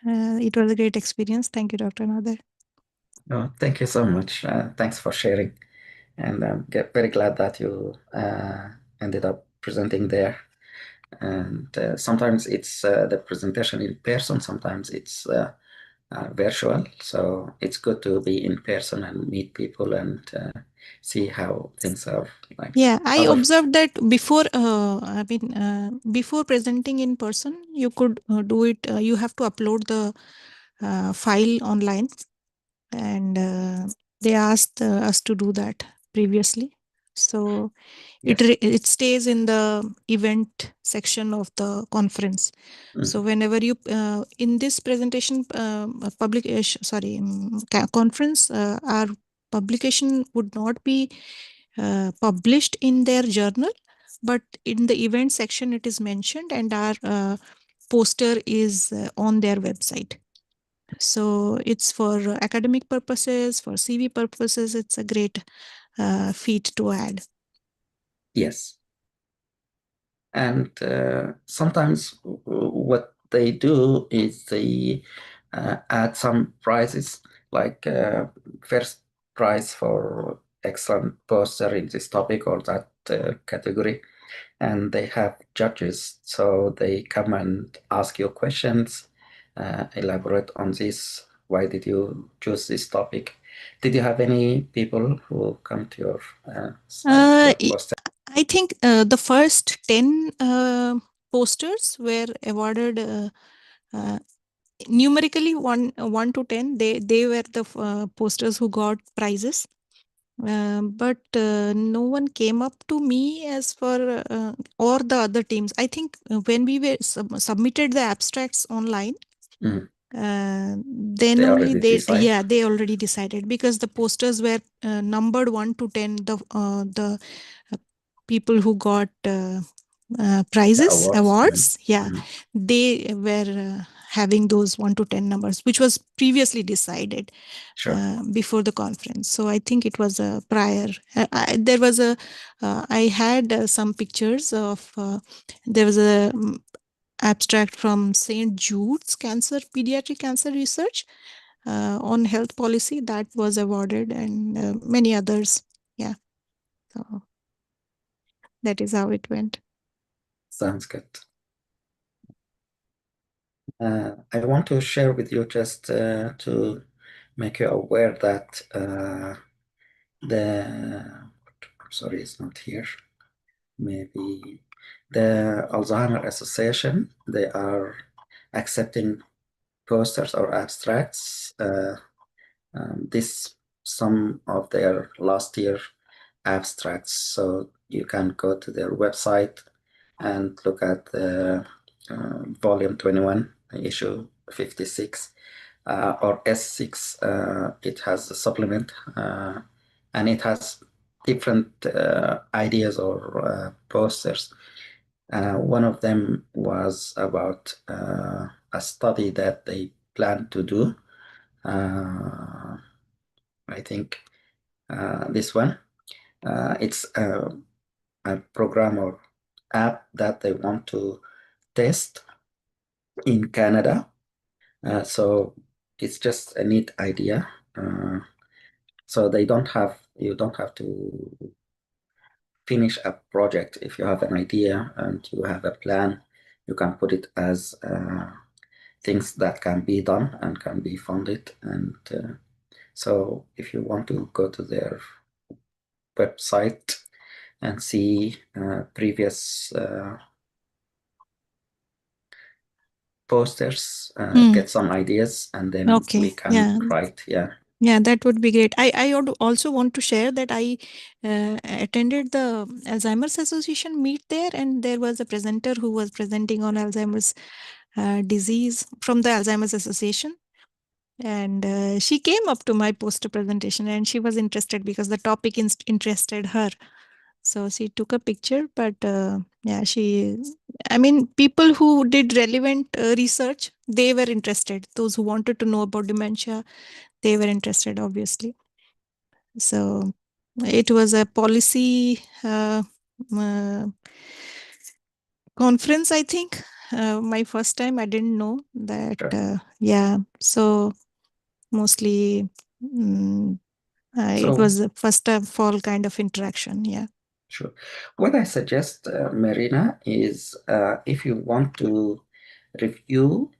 it was a great experience. Thank you, Dr. Nadir. Oh, thank you so much. Thanks for sharing. And I'm very glad that you ended up presenting there. And sometimes it's the presentation in person, sometimes it's virtual. So it's good to be in person and meet people and see how things are like. Yeah, I observed that before, before presenting in person, you could do it. You have to upload the file online, and they asked us to do that previously. So Yes. it stays in the event section of the conference. So whenever you in this presentation conference, our publication would not be published in their journal, but in the event section it is mentioned, and our poster is on their website. So it's for academic purposes, for CV purposes. It's a great feat to add. Yes. And sometimes what they do is they add some prizes, like first prize for excellent poster in this topic or that category. And they have judges, so they come and ask you questions, elaborate on this. Why did you choose this topic? Did you have any people who come to your site? I think the first 10 posters were awarded numerically 1 to 10. They were the posters who got prizes. But no one came up to me as for or the other teams. I think when we were submitted the abstracts online, then only they already decided, because the posters were numbered 1 to 10. The people who got prizes, awards, they were having those 1 to 10 numbers, which was previously decided before the conference. So I think it was a prior. There was a. I had some pictures of. There was a abstract from St. Jude's Pediatric Cancer Research on health policy that was awarded, and many others. Yeah. So that is how it went. Sounds good. I want to share with you just to make you aware that sorry, it's not here. Maybe the Alzheimer Association, they are accepting posters or abstracts. This some of their last year abstracts, so you can go to their website and look at the volume 21, issue 56, or S6. It has a supplement, and it has different ideas or posters. One of them was about a study that they plan to do. I think this one, it's a program or app that they want to test in Canada. So it's just a neat idea. So you don't have to finish a project. If you have an idea and you have a plan, you can put it as things that can be done and can be funded. And So if you want to go to their website and see previous posters, get some ideas, and then Okay, we can yeah. write. Yeah, that would be great. I would also want to share that I attended the Alzheimer's Association meet there, and there was a presenter who was presenting on Alzheimer's disease from the Alzheimer's Association. And she came up to my poster presentation, and she was interested because the topic interested her. So she took a picture, but yeah, I mean, people who did relevant research, they were interested. Those who wanted to know about dementia, they were interested, obviously. So it was a policy conference, I think. My first time, I didn't know that. Sure. Yeah, so mostly it was a first of all kind of interaction. Yeah. Sure. What I suggest, Merina, is if you want to review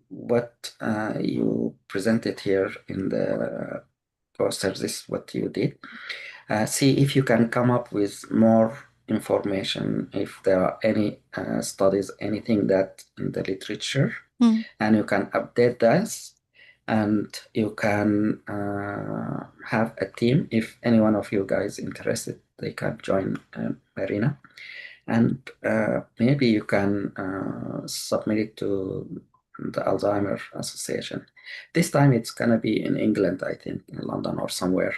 what you presented here in the poster, this is what you did. See if you can come up with more information, if there are any studies, anything that in the literature, and you can update this, and you can have a team. If any one of you guys interested, they can join Merina, and maybe you can submit it to the Alzheimer Association. This time it's gonna be in England, I think, in London or somewhere.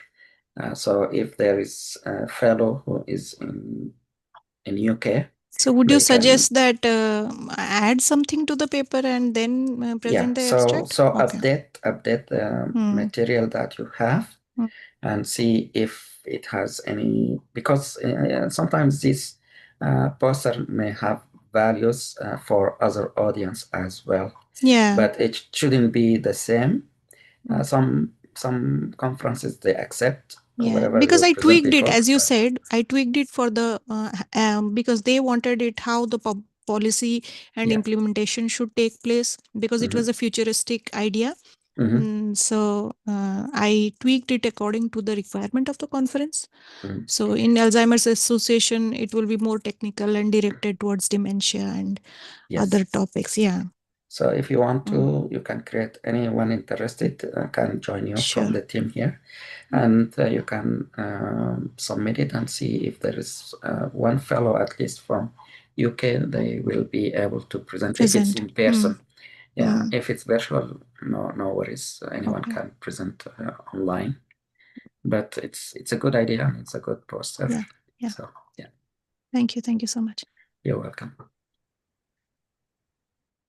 So if there is a fellow who is in UK, so would you suggest that add something to the paper and then present the abstract? So okay. update the material that you have and see if it has any, because sometimes this poster may have values for other audience as well. Yeah. But it shouldn't be the same. Some conferences, they accept whatever. Because I tweaked before. it, as you said, I tweaked it for the because they wanted it how the policy and implementation should take place, because it was a futuristic idea. So I tweaked it according to the requirement of the conference. So in Alzheimer's Association, it will be more technical and directed towards dementia and other topics. Yeah. So if you want to, you can create, anyone interested can join you from the team here, and you can submit it and see if there is one fellow at least from UK. They will be able to present. If it's in person. If it's virtual, no worries. Anyone can present online. But it's a good idea and it's a good poster. Yeah. So yeah. Thank you so much. You're welcome.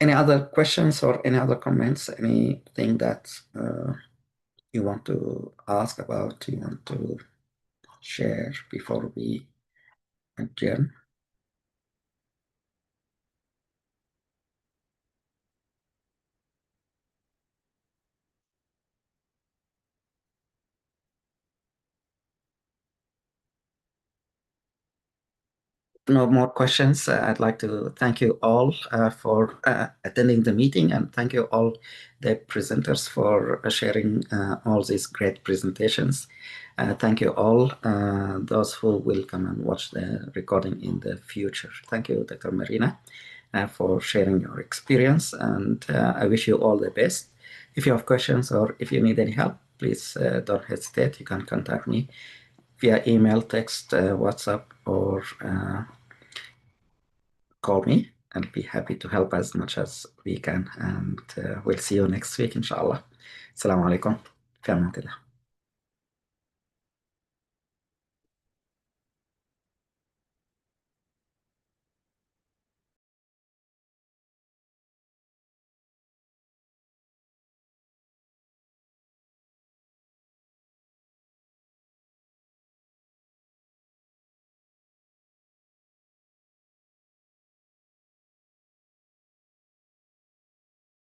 Any other questions or any other comments? Anything that you want to ask about, you want to share before we adjourn? No more questions. I'd like to thank you all for attending the meeting, and thank you all the presenters for sharing all these great presentations. Thank you all those who will come and watch the recording in the future. Thank you, Dr. Merina, for sharing your experience, and I wish you all the best. If you have questions or if you need any help, please don't hesitate. You can contact me via email, text, WhatsApp, or call me. I'll be happy to help as much as we can. And we'll see you next week, inshallah. Assalamu alaikum. Fi amanillah.